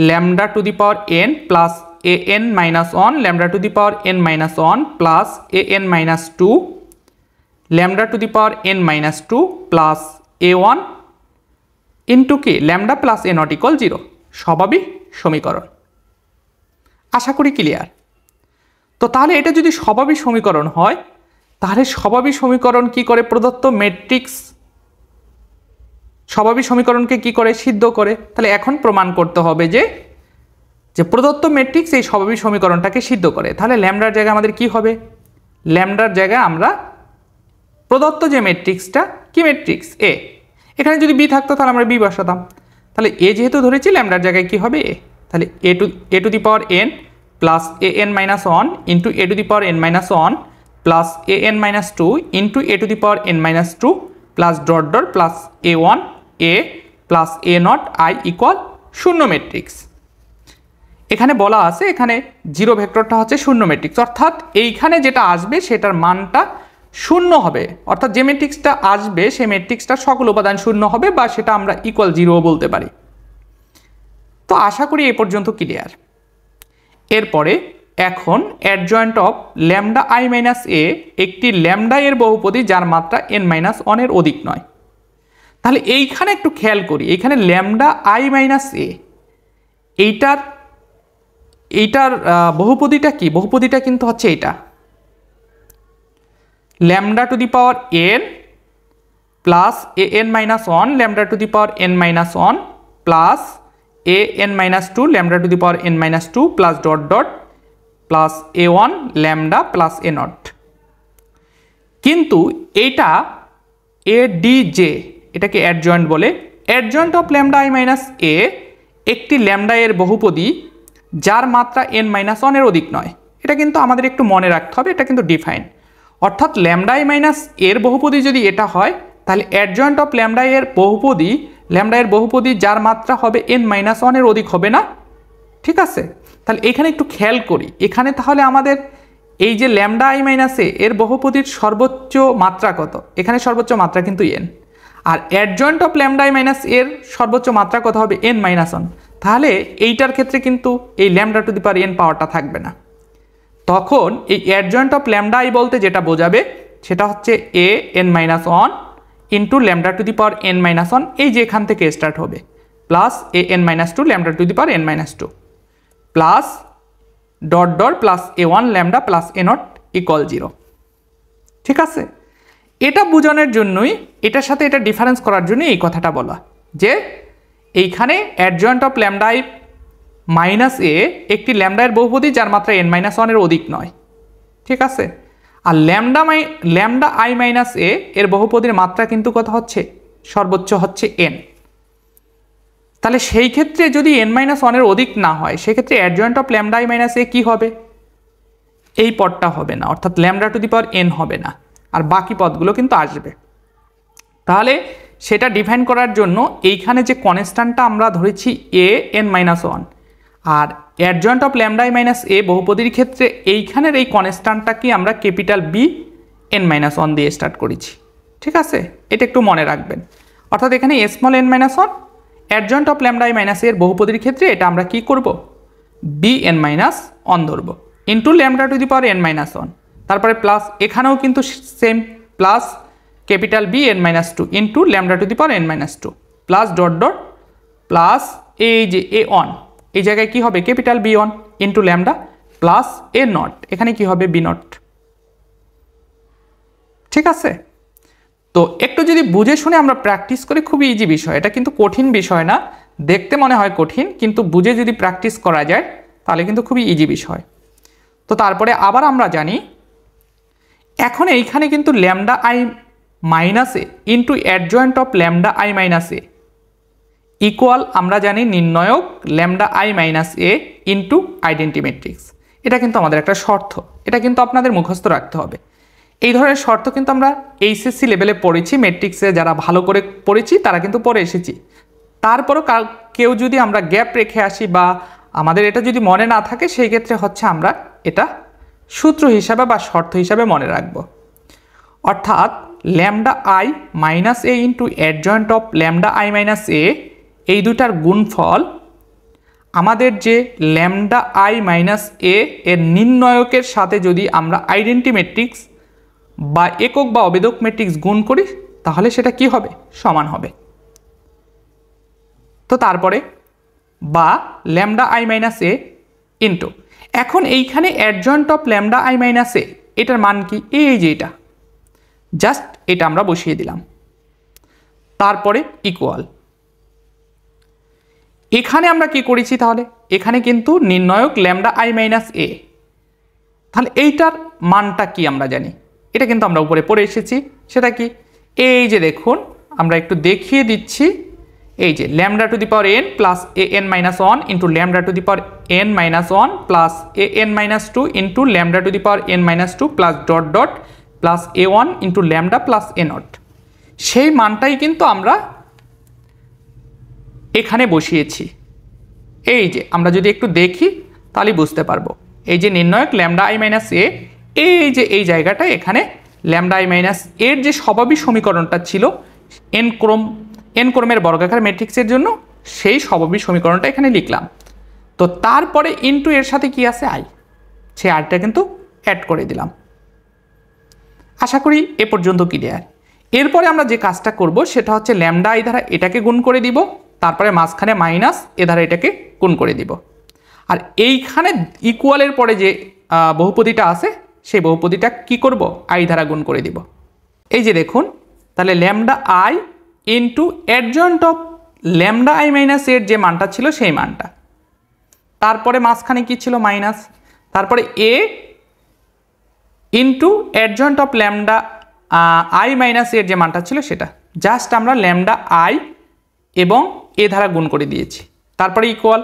λ to the power n plus A N minus one lambda to the power N minus one plus A N minus two lambda to the power N minus two plus A one into কি lambda plus A not equal 0 স্বাভাবিক সমীকরণ। আশা করি clear. তো তাহলে এটা যদি স্বাভাবিক সমীকরণ হয় তাহলে স্বাভাবিক সমীকরণ কি করে প্রদত্ত ম্যাট্রিক্স স্বাভাবিক সমীকরণকে কি করে সিদ্ধ করে। তাহলে এখন প্রমাণ করতে হবে যে প্রদত্ত ম্যাট্রিক্স এই স্বাভাবিক সমীকরণটাকে সিদ্ধ করে। তাহলে ল্যামডার জায়গায় আমাদের কি হবে, ল্যামডার জায়গায় আমরা প্রদত্ত যে ম্যাট্রিক্সটা কি ম্যাট্রিক্স এ, এখানে যদি বি থাকতো তাহলে আমরা বি বসাতাম। তাহলে এ যেহেতু ধরেছি ল্যামডার জায়গায় কি হবে এ, তাহলে A to the power N plus A N minus one into A to the power N minus one plus A N minus two into A to the power N minus two plus dot dot plus A one A plus A not I equal শূন্য matrix. এখানে বলা আছে এখানে zero ভেক্টরটা হচ্ছে শূন্য matrix, অর্থাৎ এইখানে যেটা আসবে সেটার মানটা শূন্য হবে, অর্থাৎ যে ম্যাট্রিক্সটা আসবে সেই ম্যাট্রিক্সটার সকল উপাদান শূন্য হবে বা সেটা আমরা ইকুয়াল 0 বলতে পারি। তো আশা করি এ পর্যন্ত ক্লিয়ার। এরপরে এখন adjoint of lambda I minus A একটি ল্যামডা এর বহুপদী যার মাত্রা এন মাইনাস ওয়ানের অধিক নয়। তাহলে এইখানে একটু খেয়াল করি, এইখানে ল্যামডা আই মাইনাস এ এইটার বহুপদীটা কি, বহুপদীটা কিন্তু হচ্ছে এটা lambda to the power N plus A N minus one lambda to the power N minus one plus A N minus two lambda to the power N minus two plus dot dot plus A one lambda plus A not. কিন্তু এইটা A D J এটাকে adjoint বলে। Adjoint of lambda I minus A একটি lambda এর বহুপদী যার মাত্রা N minus ওয়ানের অধিক নয়। এটা কিন্তু আমাদের একটু মনে রাখতে হবে, এটা কিন্তু ডিফাইন। অর্থাৎ ল্যামডা আই মাইনাস এর বহুপদী যদি এটা হয় তাহলে অ্যাডজয়েন্ট অফ ল্যামডা এর বহুপদী যার মাত্রা হবে এন মাইনাস ওয়ানের অধিক হবে না, ঠিক আছে। তাহলে এখানে একটু খেয়াল করি, এখানে তাহলে আমাদের এই যে ল্যামডা আই মাইনাস এর বহুপদীর সর্বোচ্চ মাত্রা কত, এখানে সর্বোচ্চ মাত্রা কিন্তু এন, আর adjoint of lambda I minus এর সর্বোচ্চ মাত্রা কত হবে এন মাইনাস ওয়ান। তাহলে এইটার ক্ষেত্রে কিন্তু এই lambda to the power N পাওয়ারটা থাকবে না। তখন এই অ্যাডজয়েন্ট অফ ল্যামডা আই বলতে যেটা বোঝাবে সেটা হচ্ছে A N minus one into lambda to the power N minus one, এই যে এখান থেকে স্টার্ট হবে, plus A N minus two lambda to the power N minus two plus dot dot plus A one lambda plus A not equal 0, ঠিক আছে। এটা বোঝানোর জন্যই, এটার সাথে এটা ডিফারেন্স করার জন্য এই কথাটা বলা যে এইখানে adjoint of lambda I minus A একটি ল্যামডা এর বহুপদী যার মাত্রা এন মাইনাস ওয়ানের অধিক নয়, ঠিক আছে। আর ল্যামডা আই মাইনাস এ এর বহুপদীর মাত্রা কিন্তু কত হচ্ছে, সর্বোচ্চ হচ্ছে এন। তাহলে সেই ক্ষেত্রে যদি এন মাইনাস ওয়ানের অধিক না হয় সেক্ষেত্রে adjoint of lambda I minus A কী হবে, এই পদটা হবে না, অর্থাৎ lambda to the power N হবে না, আর বাকি পদগুলো কিন্তু আসবে। তাহলে সেটা ডিফাইন করার জন্য এইখানে যে কনস্ট্যান্টটা আমরা ধরেছি এ এন মাইনাস ওয়ান, আর adjoint of lambda I minus A বহুপদীর ক্ষেত্রে এইখানের এই কনস্ট্যান্টটাকে আমরা capital B N minus one দিয়ে স্টার্ট করেছি, ঠিক আছে। এটা একটু মনে রাখবেন। অর্থাৎ এখানে small N minus one adjoint of lambda I minus এর বহুপদীর ক্ষেত্রে এটা আমরা কি করব, বি এন মাইনাস ওয়ান ধরবো into lambda to the power N minus one, তারপরে প্লাস এখানেও কিন্তু same plus capital B N minus two into lambda to the power N minus two plus dot dot plus এই যে A one, এই জায়গায় কি হবে capital B one into lambda plus A nought, এখানে কি হবে বি নট, ঠিক আছে। তো একটু যদি বুঝে শুনে আমরা প্র্যাকটিস করি খুবই ইজি বিষয়, এটা কিন্তু কঠিন বিষয় না, দেখতে মনে হয় কঠিন কিন্তু বুঝে যদি প্র্যাকটিস করা যায় তাহলে কিন্তু খুবই ইজি বিষয়। তো তারপরে আবার আমরা জানি এখন এইখানে কিন্তু lambda I minus A into adjoint of lambda I minus A equal আমরা জানি নির্ণয়ক lambda I minus A into identity matrix. এটা কিন্তু আমাদের একটা শর্ত, এটা কিন্তু আপনাদের মুখস্থ রাখতে হবে। এই ধরনের শর্ত কিন্তু আমরা এইচএসসি লেভেলে পড়েছি, ম্যাট্রিক্সে যারা ভালো করে পড়েছি তারা কিন্তু পড়ে এসেছি। তারপরও কেউ যদি আমরা গ্যাপ রেখে আসি বা আমাদের এটা যদি মনে না থাকে সেই ক্ষেত্রে হচ্ছে আমরা এটা সূত্র হিসাবে বা শর্ত হিসাবে মনে রাখব। অর্থাৎ lambda I minus A into adjoint of lambda I minus A এই দুটার গুণফল আমাদের যে ল্যামডা আই মাইনাস এ এর নির্ণয়কের সাথে যদি আমরা আইডেন্টি ম্যাট্রিক্স বা একক বা অবেদক ম্যাট্রিক্স গুণ করি তাহলে সেটা কি হবে, সমান হবে। তো তারপরে বা lambda I minus A into, এখন এইখানে adjoint of lambda I minus A এটার মান কি, এই যে এটা, জাস্ট এটা আমরা বসিয়ে দিলাম। তারপরে ইকুয়াল, এখানে আমরা কি করেছি তাহলে, এখানে কিন্তু নির্ণয়ক ল্যামডা আই মাইনাস এ, তাহলে এইটার মানটা কি আমরা জানি, এটা কিন্তু আমরা উপরে পড়ে এসেছি। সেটা কি, এই যে দেখুন আমরা একটু দেখিয়ে দিচ্ছি, এই যে lambda to the power N plus A N minus one into lambda to the power N minus one plus A N minus two into lambda to the power N minus two plus dot dot plus A one into lambda plus A nought, সেই মানটাই কিন্তু আমরা এখানে বসিয়েছি। এই যে আমরা যদি একটু দেখি তাহলে বুঝতে পারবো, এই যে নির্ণয়ক ল্যামডা আই মাইনাস এ, এই যে এই জায়গাটা এখানে ল্যামডা আই মাইনাস এর যে স্বাভাবিক সমীকরণটা ছিল এন ক্রমের বর্গাকার ম্যাট্রিক্সের জন্য, সেই স্বাভাবিক সমীকরণটা এখানে লিখলাম। তো তারপরে ইনটু এর সাথে কি আছে আই, সেই আইটা কিন্তু অ্যাড করে দিলাম। আশা করি এ পর্যন্ত ক্লিয়ার। এরপরে আমরা যে কাজটা করব সেটা হচ্ছে ল্যামডা আই দ্বারা এটাকে গুণ করে দিব, তারপরে মাঝখানে মাইনাস এ দ্বারা এটাকে গুণ করে দিব। আর এইখানে ইকুয়ালের পরে যে বহুপদীটা আছে সেই বহুপদীটা কি করব, আই দ্বারা গুণ করে দিব। এই যে দেখুন, তাহলে lambda I into adjoint of lambda I minus এর যে মানটা ছিল সেই মানটা, তারপরে মাঝখানে কি ছিল মাইনাস, তারপরে A into adjoint of lambda I minus এর যে মানটা ছিল সেটা, জাস্ট আমরা ল্যামডা আই এবং এ দ্বারা গুণ করে দিয়েছি। তারপরে ইকুয়াল,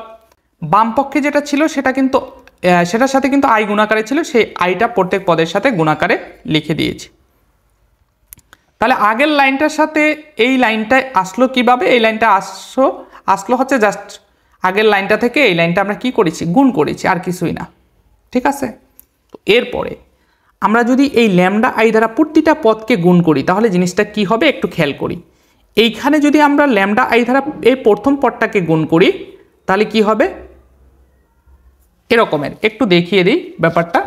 বাম পক্ষে যেটা ছিল সেটা কিন্তু সেটার সাথে কিন্তু আই গুণাকারে ছিল, সেই আইটা প্রত্যেক পদের সাথে গুণাকারে লিখে দিয়েছি। তাহলে আগের লাইনটার সাথে এই লাইনটায় আসলো কিভাবে, এই লাইনটা আসলো হচ্ছে জাস্ট আগের লাইনটা থেকে এই লাইনটা আমরা কি করেছি, গুণ করেছি, আর কিছুই না। ঠিক আছে, তো এরপরে আমরা যদি এই ল্যামডা আই দ্বারা প্রতিটা পদকে গুণ করি তাহলে জিনিসটা কি হবে একটু খেয়াল করি। এইখানে যদি আমরা ল্যামডা আই দ্বারা এই প্রথম পদটাকে গুণ করি তাহলে কি হবে, এরকমের একটু দেখিয়ে দিই ব্যাপারটা।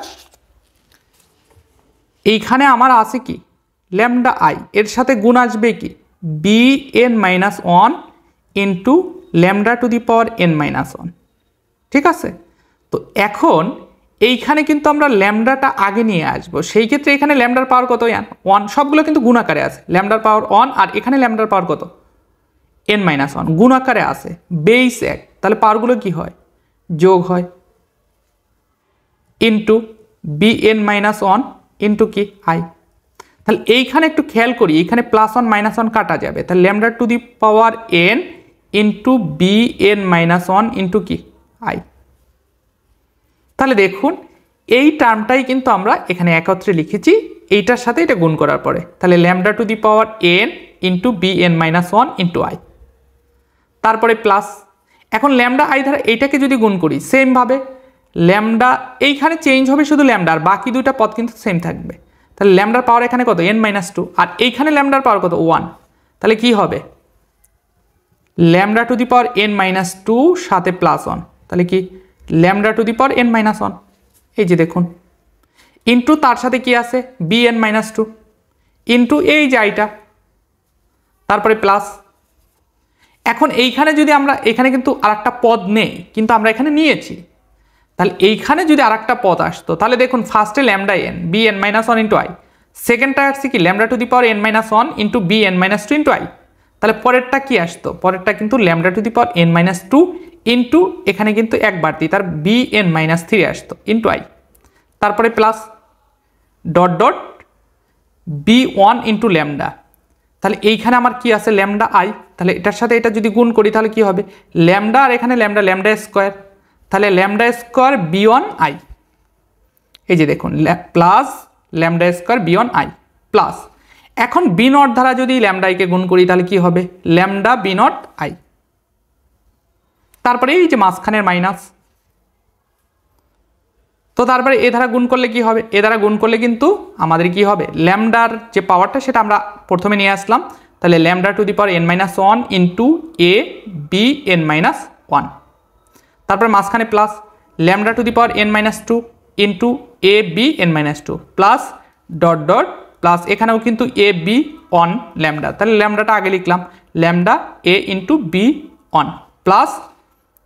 এইখানে আমার আছে কি ল্যামডা আই, এর সাথে গুণ আসবে কি B N minus one into lambda to the power N minus one. ঠিক আছে, তো এখন এইখানে কিন্তু আমরা ল্যামডাটা আগে নিয়ে আসবো, সেই ক্ষেত্রে এখানে ল্যামডার পাওয়ার কত, ওয়ান, সবগুলো কিন্তু গুণাকারে আছে, ল্যামডার পাওয়ার ওয়ান, আর এখানে ল্যামডার পাওয়ার কত, এন মাইনাস ওয়ান, গুণাকারে আছে, বেস এক, তাহলে পাওয়ারগুলো কি হয়, যোগ হয়, into B N minus one into কি আই। তাহলে এইখানে একটু খেয়াল করি, এইখানে প্লাস ওয়ান মাইনাস ওয়ান কাটা যাবে, তাহলে lambda to the power N into B N minus one into কি আই। তাহলে দেখুন এই টার্মটাই কিন্তু আমরা এখানে একত্রে লিখেছি এইটার সাথে এটা গুণ করার পরে, তাহলে lambda to the power N into B N minus one into I, তারপরে প্লাস, এখন ল্যামডা আই দ্বারা এইটাকে যদি গুণ করি সেমভাবে ল্যামডা, এইখানে চেঞ্জ হবে শুধু ল্যামডা, আর বাকি দুইটা পদ কিন্তু সেম থাকবে। তাহলে ল্যামডার পাওয়ার এখানে কত, এন মাইনাস টু, আর এইখানে ল্যামডার পাওয়ার কত, ওয়ান, তাহলে কি হবে lambda to the power N minus two সাথে প্লাস ওয়ান, তাহলে কি lambda to the power N minus one, এই যে দেখুন, ইন্টু তার সাথে কি আছে B N minus two into এই যে আইটা, তারপরে প্লাস। এখন এইখানে যদি আমরা, এখানে কিন্তু আর একটা পদ নেই কিন্তু আমরা এখানে নিয়েছি, তাহলে এইখানে যদি আর একটা পদ আসতো তাহলে দেখুন ফার্স্টে lambda N B N minus one into I, সেকেন্ডটা আসছে কি lambda to the power N minus one into B N minus two into I, তাহলে পরেরটা কি আসতো, পরেরটা কিন্তু lambda to the power N minus two into এখানে কিন্তু এক বাড়তি তার বি এন মাইনাস থ্রি আসতো ইন্টু আই, তারপরে plus dot dot B one into lambda, তাহলে এইখানে আমার কি আছে ল্যামডা আই, তাহলে এটার সাথে এটা যদি গুণ করি তাহলে কি হবে ল্যামডা, আর এখানে ল্যামডা, ল্যামডা স্কোয়ার, তাহলে lambda square B one I, এই যে দেখুন plus lambda square B one I plus, এখন বি নট দ্বারা যদি ল্যামডা আইকে গুণ করি তাহলে কি হবে ল্যামডা বি নট আই, তারপরে এই যে মাঝখানের মাইনাস, তো তারপরে এ দ্বারা গুণ করলে কি হবে, এ দ্বারা গুণ করলে কিন্তু আমাদের কি হবে ল্যামডার যে পাওয়ারটা সেটা আমরা প্রথমে নিয়ে আসলাম, তাহলে lambda to the power N minus one into A B N minus one, তারপরে মাঝখানে plus lambda to the power n minus two into A B N minus two plus dot dot plus এখানেও কিন্তু এ B on lambda, তাহলে ল্যামডাটা আগে লিখলাম lambda A into B n plus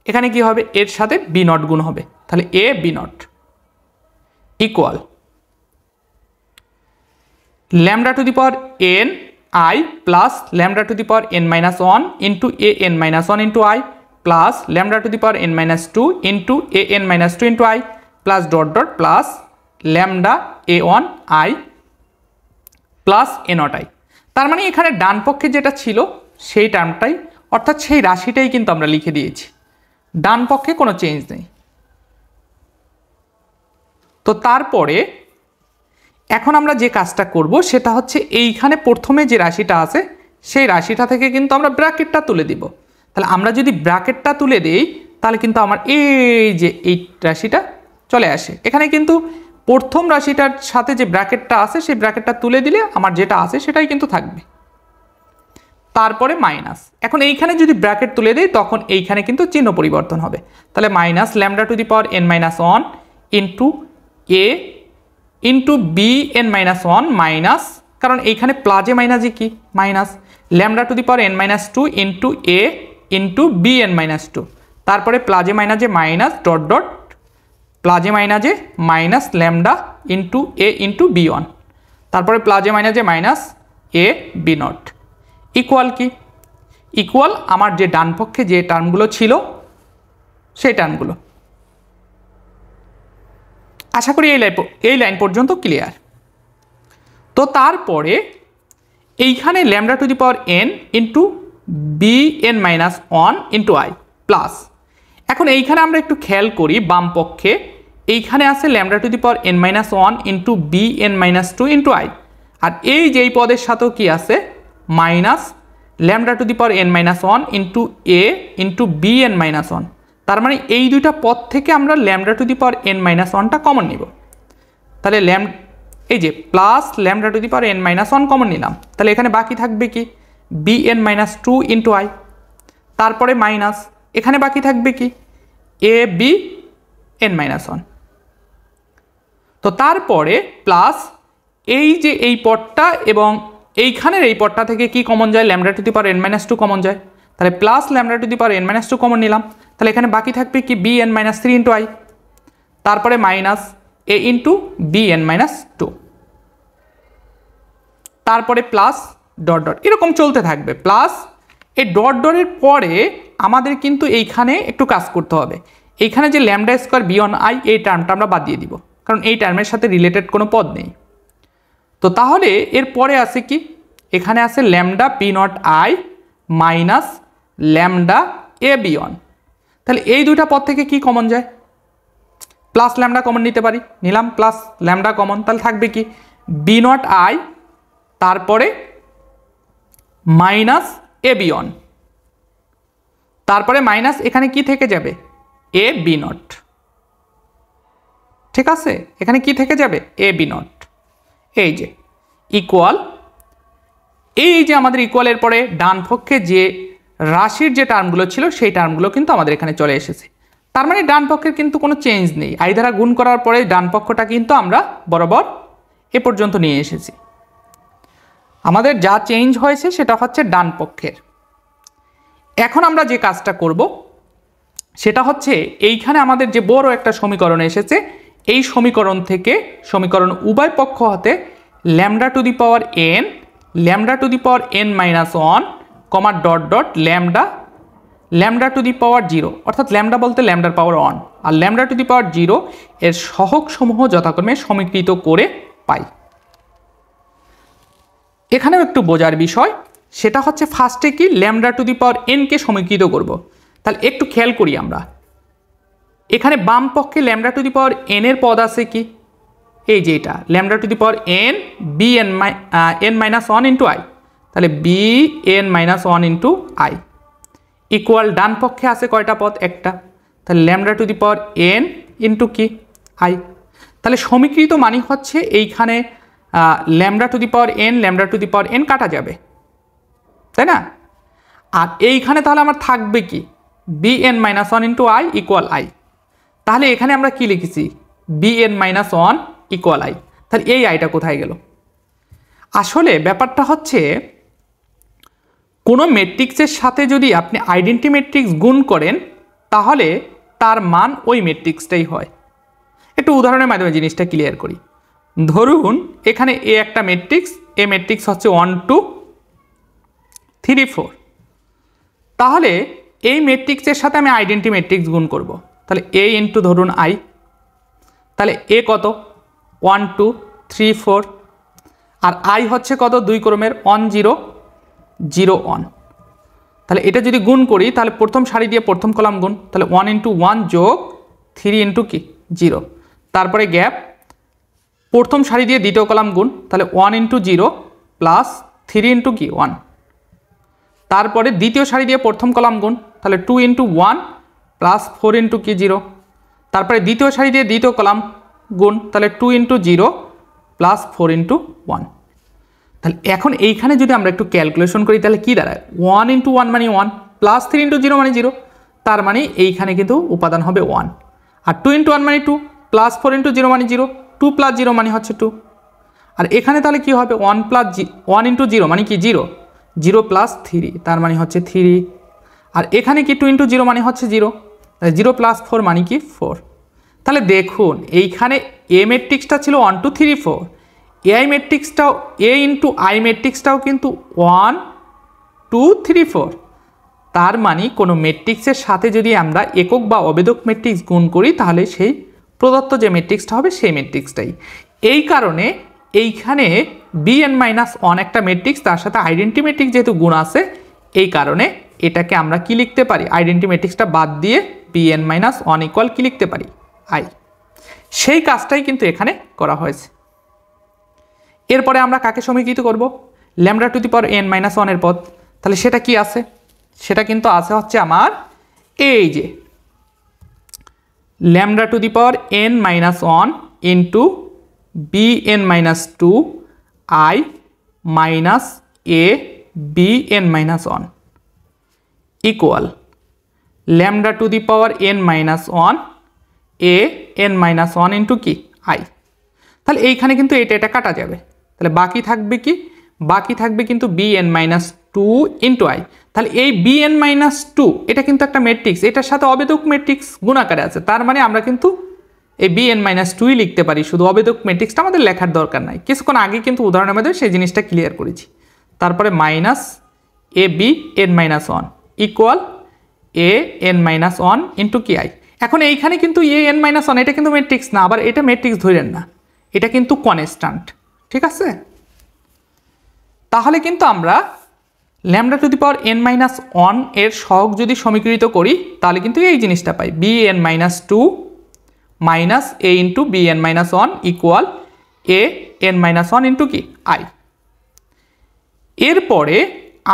এখানে কি হবে এর সাথে বি নট গুণ হবে, তাহলে A B not equal lambda to the power N I plus lambda to the power n minus one into A N minus one into I plus lambda to the power n minus two into A N minus two into I plus dot dot plus lambda A one I plus A not I. তার মানে এখানে ডান পক্ষে যেটা ছিল সেই টার্মটাই অর্থাৎ সেই রাশিটাই কিন্তু আমরা লিখে দিয়েছি, ডান পক্ষে কোনো চেঞ্জ নেই। তো তারপরে এখন আমরা যে কাজটা করব সেটা হচ্ছে এইখানে প্রথমে যে রাশিটা আছে সেই রাশিটা থেকে কিন্তু আমরা ব্র্যাকেটটা তুলে দিব। তাহলে আমরা যদি ব্র্যাকেটটা তুলে দিই তাহলে কিন্তু আমার এই যে এই রাশিটা চলে আসে। এখানে কিন্তু প্রথম রাশিটার সাথে যে ব্র্যাকেটটা আছে সেই ব্র্যাকেটটা তুলে দিলে আমার যেটা আছে সেটাই কিন্তু থাকবে, তারপরে মাইনাস। এখন এইখানে যদি ব্র্যাকেট তুলে দিই তখন এইখানে কিন্তু চিহ্ন পরিবর্তন হবে, তাহলে minus lambda to the power n minus one into A into B N minus one minus, কারণ এইখানে প্লাজে মাইনাসে কি minus lambda to the power n minus two into A into B N minus two, তারপরে প্লাজে মাইনাসে minus dot dot প্লাজে মাইনাসে minus lambda into A into B one, তারপরে প্লাজে মাইনাসে minus A B not equal কি ইকুয়াল আমার যে ডান পক্ষে যে টার্মগুলো ছিল সেই টার্মগুলো। আশা করি এই লাইন পর্যন্ত ক্লিয়ার। তো তারপরে এইখানে lambda to the power n into B N minus one into I plus, এখন এইখানে আমরা একটু খেয়াল করি বাম পক্ষে এইখানে আছে lambda to the power n minus one into B N minus two into I, আর এই যে এই পদের সাথেও কি আছে minus lambda to the power n minus one into A into B N minus one. তার মানে এই দুইটা পদ থেকে আমরা lambda to the power n minus ওয়ানটা কমন নিব, তাহলে এই যে plus lambda to the power n minus one common নিলাম, তাহলে এখানে বাকি থাকবে কি B N minus two into I, তারপরে মাইনাস এখানে বাকি থাকবে কি A B N minus one. তো তারপরে প্লাস এই যে এই পদটা এবং এইখানের এই পদটা থেকে কি কমন যায় lambda to the power n minus two common যায়, তাহলে plus lambda to the power n minus two common নিলাম, তাহলে এখানে বাকি থাকবে কি B N minus three into I, তারপরে minus A into B N minus two, তারপরে প্লাস ডট ডট এরকম চলতে থাকবে। প্লাস এই ডট ডটের পরে আমাদের কিন্তু এইখানে একটু কাজ করতে হবে, এইখানে যে lambda square B n I এই টার্মটা আমরা বাদ দিয়ে দিব, কারণ এই টার্মের সাথে রিলেটেড কোনো পদ নেই। তো তাহলে এর পরে আছে কি এখানে আছে lambda P nought I minus lambda A B n, তাহলে এই দুইটা পদ থেকে কি কমন যায় প্লাস ল্যামডা কমন নিতে পারি, নিলাম প্লাস ল্যামডা কমন, তাহলে থাকবে কি বি নট আই তারপরে মাইনাস এ বি অন, তারপরে মাইনাস এখানে কি থেকে যাবে এ বি নট, ঠিক আছে এখানে কি থেকে যাবে এ বি নট, এই যে ইকুয়াল এই যে আমাদের ইকুয়ালের পরে ডান পক্ষে যে রাশির যে টার্মগুলো ছিল সেই টার্মগুলো কিন্তু আমাদের এখানে চলে এসেছে। তার মানে ডান পক্ষের কিন্তু কোনো চেঞ্জ নেই, আই দ্বারা গুণ করার পরে ডান পক্ষটা কিন্তু আমরা বরাবর এ পর্যন্ত নিয়ে এসেছি। আমাদের যা চেঞ্জ হয়েছে সেটা হচ্ছে ডান পক্ষের। এখন আমরা যে কাজটা করব সেটা হচ্ছে এইখানে আমাদের যে বড় একটা সমীকরণ এসেছে এই সমীকরণ থেকে সমীকরণ উভয় পক্ষ হতে lambda to the power n lambda to the power n minus one comma dot dot lambda to the power zero, অর্থাৎ ল্যামডা বলতে ল্যামডার পাওয়ার ওয়ান আর lambda to the power zero এর সহগ সমূহ যথাক্রমে সমীকৃত করে পাই। এখানেও একটু বোঝার বিষয় সেটা হচ্ছে ফার্স্টে কি lambda to the power n কে সমীকৃত করব, তাহলে একটু খেয়াল করি আমরা এখানে বাম পক্ষে lambda to the power n এর পদ আছে কি এই যে এটা lambda to the power n B N minus one into I, তাহলে B N minus one into I equal ডান পক্ষে আছে কয়টা পদ একটা, তাহলে lambda to the power n into কি আই, তাহলে সমীকৃত মানে হচ্ছে এইখানে lambda to the power n lambda to the power n কাটা যাবে তাই না, আর এইখানে তাহলে আমার থাকবে কি bn minus one into I equal I. তাহলে এখানে আমরা কি লিখেছি, bn minus one equal I. তাহলে এই আইটা কোথায় গেল? আসলে ব্যাপারটা হচ্ছে কোনো ম্যাট্রিক্সের সাথে যদি আপনি আইডেন্টি ম্যাট্রিক্স গুণ করেন তাহলে তার মান ওই ম্যাট্রিক্সটাই হয়। একটু উদাহরণের মাধ্যমে জিনিসটা ক্লিয়ার করি। ধরুন এখানে এ একটা ম্যাট্রিক্স, এ ম্যাট্রিক্স হচ্ছে 1 2 3 4। তাহলে এই ম্যাট্রিক্সের সাথে আমি আইডেন্টি ম্যাট্রিক্স গুণ করব। তাহলে এ ইন্টু ধরুন আই, তাহলে এ কত 1 2 3 4, আর আই হচ্ছে কত 2 ক্রমের 1 0 0 1। তাহলে এটা যদি গুণ করি তাহলে প্রথম সারি দিয়ে প্রথম কলাম গুণ, তাহলে 1 ইন্টু 1 যোগ 3 ইন্টু কি 0, তারপরে গ্যাপ প্রথম সারি দিয়ে দ্বিতীয় কলাম গুণ, তাহলে 1 ইন্টু 0 প্লাস 3 ইন্টু কি 1, তারপরে দ্বিতীয় সারি দিয়ে প্রথম কলাম গুণ, তাহলে 2 ইন্টু 1 প্লাস 4 ইন্টু কি 0, তারপরে দ্বিতীয় সারি দিয়ে দ্বিতীয় কলাম গুণ, তাহলে 2 ইন্টু 0 প্লাস 4 ইন্টু 1। তাহলে এখন এইখানে যদি আমরা একটু ক্যালকুলেশন করি তাহলে কি দাঁড়ায়, 1 ইন্টু 1 মানে 1 প্লাস 3 ইন্টু 0 মানে 0, তার মানে এইখানে কিন্তু উপাদান হবে 1, আর 2 ইন্টু 1 মানে 2 প্লাস 4 ইন্টু 0 মানে 0, 2 প্লাস 0 মানে হচ্ছে 2, আর এখানে তাহলে কি হবে 1 ইন্টু 0 মানে কি 0, 0 প্লাস 3 তার মানে হচ্ছে 3, আর এখানে কি 2 ইন্টু 0 মানে হচ্ছে 0, 0 প্লাস 4 মানে কি 4। তাহলে দেখুন এইখানে এ ম্যাট্রিক্সটা ছিল 1 2 3 4, এআই ম্যাট্রিক্সটাও এ ইন্টু আই ম্যাট্রিক্সটাও কিন্তু 1 2 3 4। তার মানে কোনো ম্যাট্রিক্সের সাথে যদি আমরা একক বা অবেদক ম্যাট্রিক্স গুণ করি তাহলে সেই প্রদত্ত যে ম্যাট্রিক্সটা হবে সেই ম্যাট্রিক্সটাই। এই কারণে এইখানে bn মাইনাস 1 একটা ম্যাট্রিক্স, তার সাথে আইডেন্টি ম্যাট্রিক্স যেহেতু গুণ আছে এই কারণে এটাকে আমরা কি লিখতে পারি, আইডেন্টি ম্যাট্রিক্সটা বাদ দিয়ে bn মাইনাস 1 ইকুয়াল কি লিখতে পারি আই। সেই কাজটাই কিন্তু এখানে করা হয়েছে। এরপরে আমরা কাকে সমীকৃত করব, lambda to the power n minus 1 এর পদ। তাহলে সেটা কি আছে, সেটা কিন্তু আছে হচ্ছে আমার এই যে lambda to the power n minus 1 into bn minus 2 I minus a bn minus 1 equal lambda to the power n minus 1 a n minus 1 into কি আই। তাহলে এইখানে কিন্তু এটা কাটা যাবে, তাহলে বাকি থাকবে কি, বাকি থাকবে কিন্তু bn মাইনাস 2 ইন্টু আই। তাহলে এই bn মাইনাস 2 এটা কিন্তু একটা ম্যাট্রিক্স, এটার সাথে অবেদক ম্যাট্রিক্স গুণাকারে আছে, তার মানে আমরা কিন্তু এই bn মাইনাস 2ই লিখতে পারি, শুধু অবেদক ম্যাট্রিক্সটা আমাদের লেখার দরকার নাই। কিছুক্ষণ আগে কিন্তু উদাহরণের মধ্যে সেই জিনিসটা ক্লিয়ার করেছি। তারপরে minus A B N minus 1 equal A N minus 1 into কি আই। এখন এইখানে কিন্তু এ এন মাইনাস 1 এটা কিন্তু ম্যাট্রিক্স না, আবার এটা ম্যাট্রিক্স ধরেন না, এটা কিন্তু কনস্ট্যান্ট, ঠিক আছে। তাহলে কিন্তু আমরা lambda to the power n minus 1 এর সহগ যদি সমীকৃত করি তাহলে কিন্তু এই জিনিসটা পাই, bn minus 2 minus a into bn minus 1 equal a n minus 1 into কি আই। এরপরে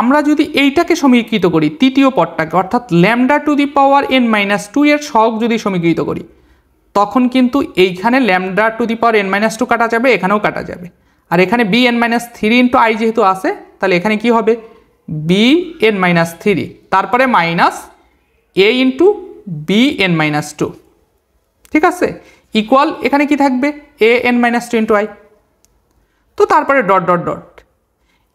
আমরা যদি এইটাকে সমীকৃত করি তৃতীয় পদটাকে, অর্থাৎ lambda to the power n minus 2 এর সহগ যদি সমীকৃত করি তখন কিন্তু এইখানে lambda to the power n minus 2 কাটা যাবে, এখানেও কাটা যাবে, আর এখানে bn মাইনাস 3 ইন্টু আই যেহেতু আছে তাহলে এখানে কি হবে bn মাইনাস 3, তারপরে minus a into bn minus 2, ঠিক আছে, ইকুয়াল এখানে কি থাকবে an মাইনাস 2 ইন্টু আই। তো তারপরে ডট ডট ডট।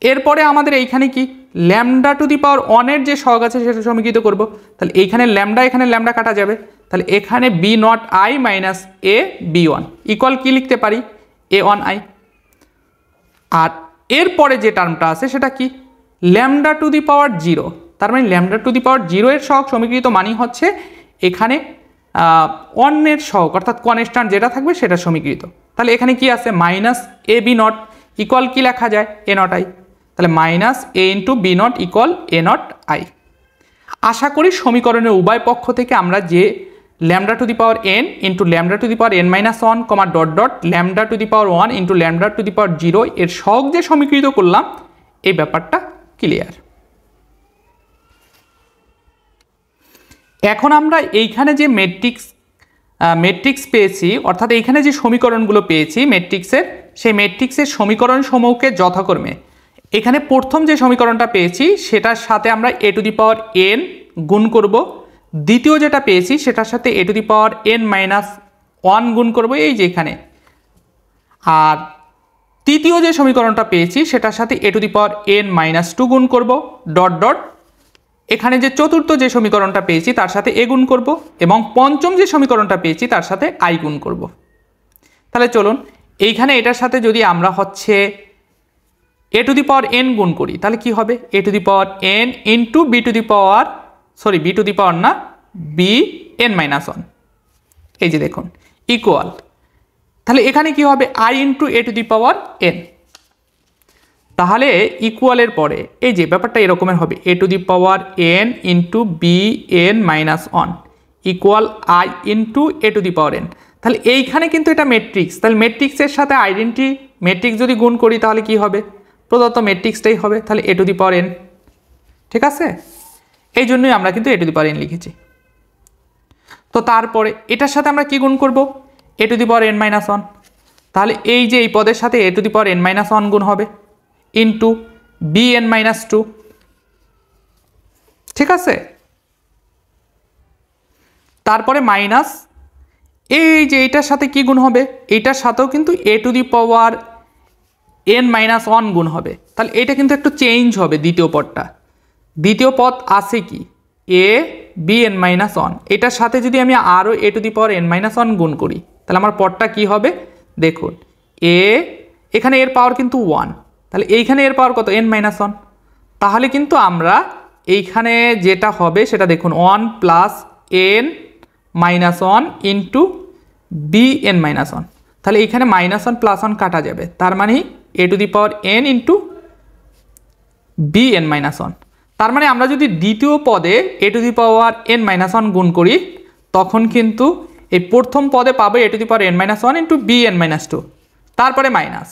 এরপরে আমাদের এইখানে কি ল্যামডা টু দি পাওয়ার 1 এর যে সহগ আছে সেটা সমীকৃত করব, তাহলে এইখানে ল্যামডা কাটা যাবে, তাহলে এখানে B nought I minus A B one equal কি লিখতে পারি এ ওয়ান আই। আর এরপরে যে টার্মটা আছে সেটা কি ল্যামডা টু দি পাওয়ার 0, তার মানে ল্যামডা টু দি পাওয়ার 0 এর সহগ সমীকৃত মানি হচ্ছে এখানে 1 এর সহগ অর্থাৎ কনস্ট্যান্ট যেটা থাকবে সেটা সমীকৃত। তাহলে এখানে কি আছে minus A B not equal কি লেখা যায় এ নট আই, তাহলে minus A into B not equal A not I. আশা করি সমীকরণের উভয় পক্ষ থেকে আমরা যে lambda to the power n into lambda to the power n minus 1 comma dot dot lambda to the power 1 into lambda to the power 0 এর সহগ যে সমীকৃত করলাম এই ব্যাপারটা ক্লিয়ার। এখন আমরা এইখানে যে ম্যাট্রিক্স পেয়েছি অর্থাৎ এইখানে যে সমীকরণগুলো পেয়েছি ম্যাট্রিক্সের, সেই ম্যাট্রিক্সের সমীকরণ সমূহকে যথাক্রমে এখানে প্রথম যে সমীকরণটা পেয়েছি সেটার সাথে আমরা এ টু দি পাওয়ার n গুণ করব, দ্বিতীয় যেটা পেয়েছি সেটার সাথে A to the power N minus one গুণ করবো এই যে এখানে, আর তৃতীয় যে সমীকরণটা পেয়েছি সেটার সাথে A to the power N minus two গুণ করবো ডট ডট, এখানে যে চতুর্থ যে সমীকরণটা পেয়েছি তার সাথে এ গুণ করব, এবং পঞ্চম যে সমীকরণটা পেয়েছি তার সাথে আই গুণ করব। তাহলে চলুন এইখানে এটার সাথে যদি আমরা হচ্ছে এ টু দি পাওয়ার এন গুণ করি তাহলে কি হবে, A to the power N into B to the power B to the power না বি এন মাইনাস ওয়ান, এই যে দেখুন ইকুয়াল, তাহলে এখানে কি হবে I into A to the power N. তাহলে ইকুয়ালের পরে এই যে ব্যাপারটা এরকমের হবে, A to the power N into B N minus one equal I into A to the power N. তাহলে এইখানে কিন্তু এটা ম্যাট্রিক্স, তাহলে ম্যাট্রিক্সের সাথে আইডেন্টি ম্যাট্রিক্স যদি গুণ করি তাহলে কি হবে, প্রদত্ত ম্যাট্রিক্সটাই হবে, তাহলে A to the power N. ঠিক আছে, এই জন্যই আমরা কিন্তু A to the power N লিখেছি। তো তারপরে এটার সাথে আমরা কি গুণ করব, A to the power N minus one, তাহলে এই যে এই পদের সাথে A to the power N minus one গুণ হবে into B N minus two. ঠিক আছে, তারপরে মাইনাস এই যে এইটার সাথে কি গুণ হবে, এইটার সাথেও কিন্তু A to the power N minus one গুণ হবে, তাহলে এটা কিন্তু একটু চেঞ্জ হবে দ্বিতীয় পদটা। দ্বিতীয় পদ আছে কি A B N minus one, এটার সাথে যদি আমি আরও A to the power N minus one গুণ করি তাহলে আমার পদটা কি হবে দেখুন, এ এখানে এর পাওয়ার কিন্তু ওয়ান, তাহলে এইখানে এর পাওয়ার কত এন মাইনাস ওয়ান, তাহলে কিন্তু আমরা এইখানে যেটা হবে সেটা দেখুন one plus n minus one into B N minus one, তাহলে এইখানে মাইনাস ওয়ান প্লাস ওয়ান কাটা যাবে, তার মানে A to the power N into B N minus one. তার মানে আমরা যদি দ্বিতীয় পদে A to the power N minus one গুণ করি তখন কিন্তু এই প্রথম পদে পাবো A to the power N minus one into B N minus two, তারপরে মাইনাস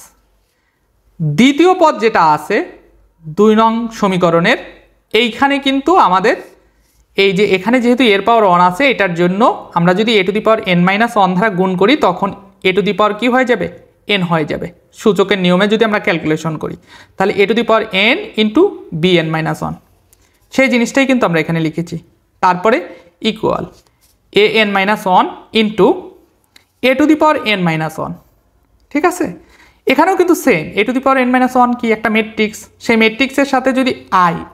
দ্বিতীয় পদ যেটা আছে 2 নং সমীকরণের, এইখানে কিন্তু আমাদের এই যে এখানে যেহেতু এর পাওয়ার ওয়ান আছে এটার জন্য আমরা যদি A to the power N minus one দ্বারা গুণ করি তখন এ টু দি পাওয়ার কী হয়ে যাবে এন হয়ে যাবে, সূচকের নিয়মে যদি আমরা ক্যালকুলেশন করি তাহলে A to the power N into B N minus one, সেই জিনিসটাই কিন্তু আমরা এখানে লিখেছি। তারপরে equal A N minus one into A to the power N minus one. ঠিক আছে, এখানেও কিন্তু same A to the power N minus one কি একটা ম্যাট্রিক্স, সেই ম্যাট্রিক্সের সাথে যদি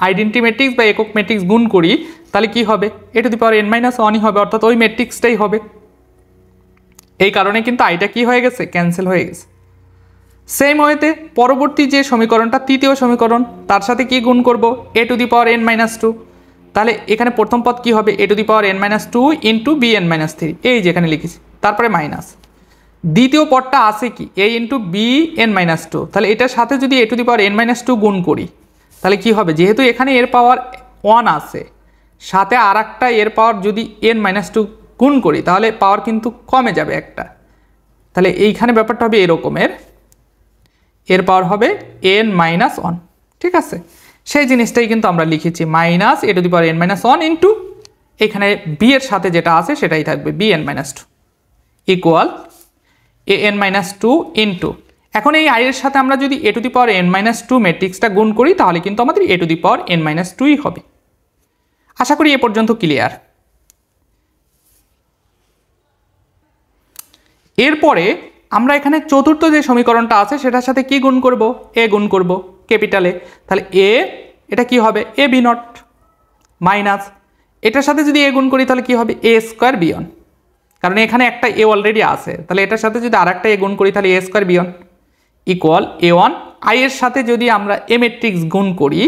আইডেন্টি ম্যাট্রিক্স বা একক ম্যাট্রিক্স গুণ করি তাহলে কি হবে A to the power N minus ওয়ানই হবে, অর্থাৎ ওই ম্যাট্রিক্সটাই হবে। এই কারণে কিন্তু আইটা কি হয়ে গেছে ক্যান্সেল হয়ে গেছে। সেম ওয়েতে পরবর্তী যে সমীকরণটা তৃতীয় সমীকরণ তার সাথে কি গুণ করব A to the power N minus two, তাহলে এখানে প্রথম পদ কি হবে A to the power N minus two into B N minus three, এই যে এখানে লিখেছি, তারপরে মাইনাস দ্বিতীয় পদটা আছে কি A into B N minus two, তাহলে এটার সাথে যদি A to the power N minus two গুণ করি তাহলে কি হবে, যেহেতু এখানে এর পাওয়ার ওয়ান আছে সাথে আর একটা এর পাওয়ার যদি এন মাইনাস টু গুণ করি তাহলে পাওয়ার কিন্তু কমে যাবে একটা, তাহলে এইখানে ব্যাপারটা হবে এরকমের, এর পাওয়ার হবে এন মাইনাস ওয়ান। ঠিক আছে, সেই জিনিসটাই কিন্তু আমরা লিখেছি minus A to the power N minus one into এখানে বি এর সাথে যেটা আছে সেটাই থাকবে B N minus two equal A N minus two into, এখন এই আই এর সাথে আমরা যদি A to the power N minus two ম্যাট্রিক্সটা গুণ করি তাহলে কিন্তু আমাদের A to the power N minus টুই হবে। আশা করি এ পর্যন্ত ক্লিয়ার। এরপরে আমরা এখানে চতুর্থ যে সমীকরণটা আছে সেটার সাথে কি গুণ করব এ গুণ করব ক্যাপিটালে, তাহলে এ এটা কি হবে এ বি নট মাইনাস এটার সাথে যদি এ গুণ করি তাহলে কি হবে এ স্কোয়ার বি ওয়ান, কারণ এখানে একটা এ অলরেডি আছে, তাহলে এটার সাথে যদি আর একটা এ গুণ করি তাহলে A square B one equal A one, I এর সাথে যদি আমরা এ ম্যাট্রিক্স গুণ করি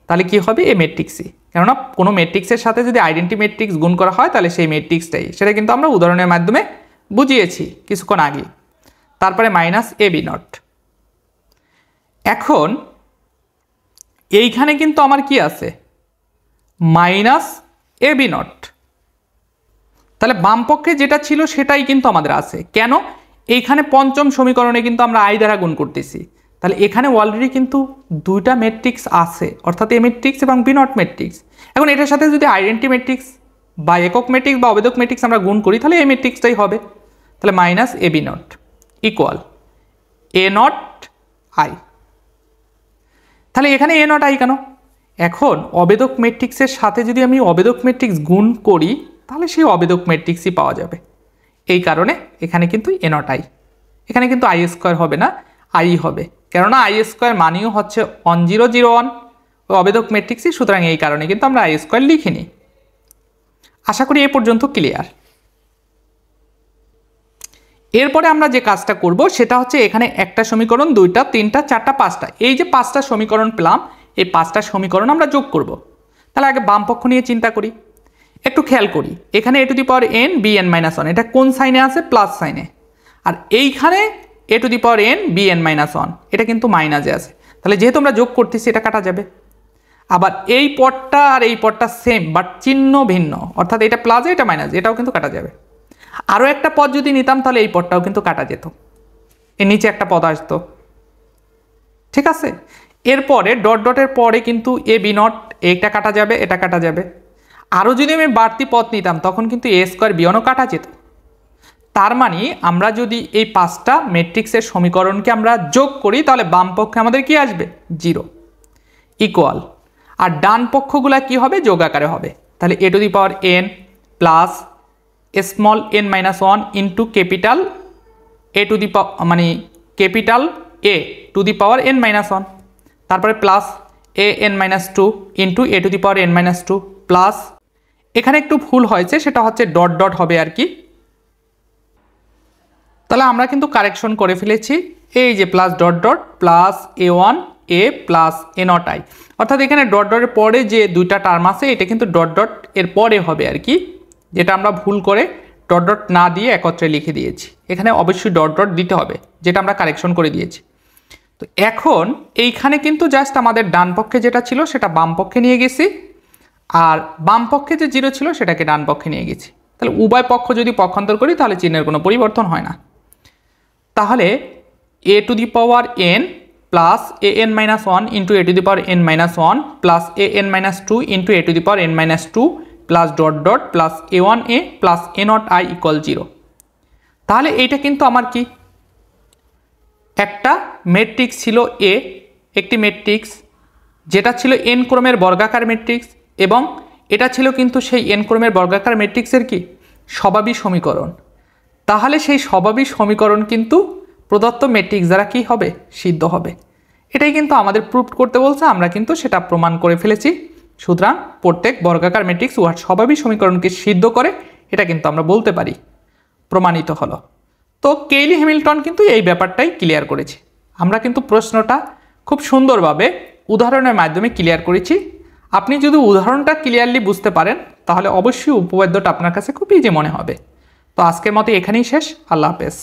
তাহলে কি হবে এ ম্যাট্রিক্সই, কেননা কোনো ম্যাট্রিক্সের সাথে যদি আইডেন্টি ম্যাট্রিক্স গুণ করা হয় তাহলে সেই ম্যাট্রিক্সটাই, সেটা কিন্তু আমরা উদাহরণের মাধ্যমে বুঝিয়েছি কিছুক্ষণ আগে। তারপরে মাইনাস এ বি নট, এখন এইখানে কিন্তু আমার কি আছে মাইনাস এ বি নট, তাহলে বামপক্ষে যেটা ছিল সেটাই কিন্তু আমাদের আছে, কেন এইখানে পঞ্চম সমীকরণে কিন্তু আমরা আই দ্বারা গুণ করতেছি, তাহলে এখানে অলরেডি কিন্তু দুইটা ম্যাট্রিক্স আছে, অর্থাৎ এ ম্যাট্রিক্স এবং বি নট ম্যাট্রিক্স। এখন এটার সাথে যদি আইডেন্টি ম্যাট্রিক্স বা একক ম্যাট্রিক্স বা অবেদক ম্যাট্রিক্স আমরা গুণ করি তাহলে এই ম্যাট্রিক্সটাই হবে, তাহলে minus A B not equal A not I. তাহলে এখানে এ নট আই কেন, এখন অবেদক ম্যাট্রিক্সের সাথে যদি আমি অবেদক ম্যাট্রিক্স গুণ করি তাহলে সেই অবেদক ম্যাট্রিক্সই পাওয়া যাবে। এই কারণে এখানে কিন্তু এ নট আই, এখানে কিন্তু আই স্কোয়ার হবে না, আই হবে, কেননা আই স্কোয়ার মানেও হচ্ছে 1001 অবেদক ম্যাট্রিক্সই, সুতরাং এই কারণে কিন্তু আমরা আই স্কোয়ার লিখিনি। আশা করি এ পর্যন্ত ক্লিয়ার। এরপরে আমরা যে কাজটা করব সেটা হচ্ছে এখানে একটা সমীকরণ, দুইটা, তিনটা, চারটা, পাঁচটা, এই যে পাঁচটা সমীকরণ পেলাম এই পাঁচটা সমীকরণ আমরা যোগ করব। তাহলে আগে বাম পক্ষ নিয়ে চিন্তা করি, একটু খেয়াল করি। এখানে A to the power N B N minus one, এটা কোন সাইনে আছে? প্লাস সাইনে। আর এইখানে A to the power N B N minus one, এটা কিন্তু মাইনাসে আছে। তাহলে যেহেতু আমরা যোগ করতেছি এটা কাটা যাবে। আবার এই পদটা আর এই পদটা সেম বাট চিহ্ন ভিন্ন, অর্থাৎ এটা প্লাস এটা মাইনাস, এটাও কিন্তু কাটা যাবে। আরও একটা পদ যদি নিতাম তাহলে এই পদটাও কিন্তু কাটা যেত, এর নিচে একটা পদ আসতো। ঠিক আছে, এরপরে ডট ডটের পরে কিন্তু এ বি নট, এটা কাটা যাবে, এটা কাটা যাবে। আরও যদি আমি বাড়তি পদ নিতাম তখন কিন্তু এ স্কোয়ার বিয়নও কাটা যেত। তার মানে আমরা যদি এই পাঁচটা ম্যাট্রিক্সের সমীকরণকে আমরা যোগ করি তাহলে বাম পক্ষে আমাদের কি আসবে? 0 ইকুয়াল, আর ডান পক্ষগুলা কি হবে? যোগ আকারে হবে। তাহলে A to the power N plus small N minus one into capital A to the মানে capital A to the power N minus one, তারপরে plus A N minus two into A to the power N minus two plus, এখানে একটু ভুল হয়েছে সেটা হচ্ছে dot dot হবে আর কি। তাহলে আমরা কিন্তু কারেকশন করে ফেলেছি, এই যে plus dot dot plus A one A plus A not I, অর্থাৎ এখানে ডট ডটের পরে যে দুইটা টার্ম আছে এটা কিন্তু ডট ডট এর পরে হবে আর কি, যেটা আমরা ভুল করে ডট ডট না দিয়ে একত্রে লিখে দিয়েছি। এখানে অবশ্যই ডট ডট দিতে হবে, যেটা আমরা কারেকশন করে দিয়েছি। তো এখন এইখানে কিন্তু জাস্ট আমাদের ডান পক্ষে যেটা ছিল সেটা বাম পক্ষে নিয়ে গেছি, আর বাম পক্ষে যে 0 ছিল সেটাকে ডান পক্ষে নিয়ে গেছি। তাহলে উভয় পক্ষ যদি পক্ষান্তর করি তাহলে চিহ্নের কোনো পরিবর্তন হয় না। তাহলে A to the power N plus A N minus one into A to the power N minus one plus A N minus two into A to the power N minus two plus dot dot plus A one A plus A not I equal 0। তাহলে এইটা কিন্তু আমার কি একটা matrix ছিল এ, একটি matrix যেটা ছিল এন ক্রমের বর্গাকার ম্যাট্রিক্স, এবং এটা ছিল কিন্তু সেই এন ক্রমের বর্গাকার ম্যাট্রিক্সের কি স্বভাবী সমীকরণ। তাহলে সেই স্বভাবী সমীকরণ কিন্তু প্রদত্ত ম্যাট্রিক্স দ্বারা কি হবে? সিদ্ধ হবে। এটাই কিন্তু আমাদের প্রুফ করতে বলছে, আমরা কিন্তু সেটা প্রমাণ করে ফেলেছি। সুতরাং প্রত্যেক বর্গাকার ম্যাট্রিক্স উহার স্বভাবী সমীকরণকে সিদ্ধ করে, এটা কিন্তু আমরা বলতে পারি, প্রমাণিত হলো। তো কেইলি হ্যামিল্টন কিন্তু এই ব্যাপারটাই ক্লিয়ার করেছে। আমরা কিন্তু প্রশ্নটা খুব সুন্দরভাবে উদাহরণের মাধ্যমে ক্লিয়ার করেছি। আপনি যদি উদাহরণটা ক্লিয়ারলি বুঝতে পারেন তাহলে অবশ্যই উপপাদ্যটা আপনার কাছে খুব ইজি মনে হবে। তো আজকের মতো এখানেই শেষ। আল্লাহ হাফেজ।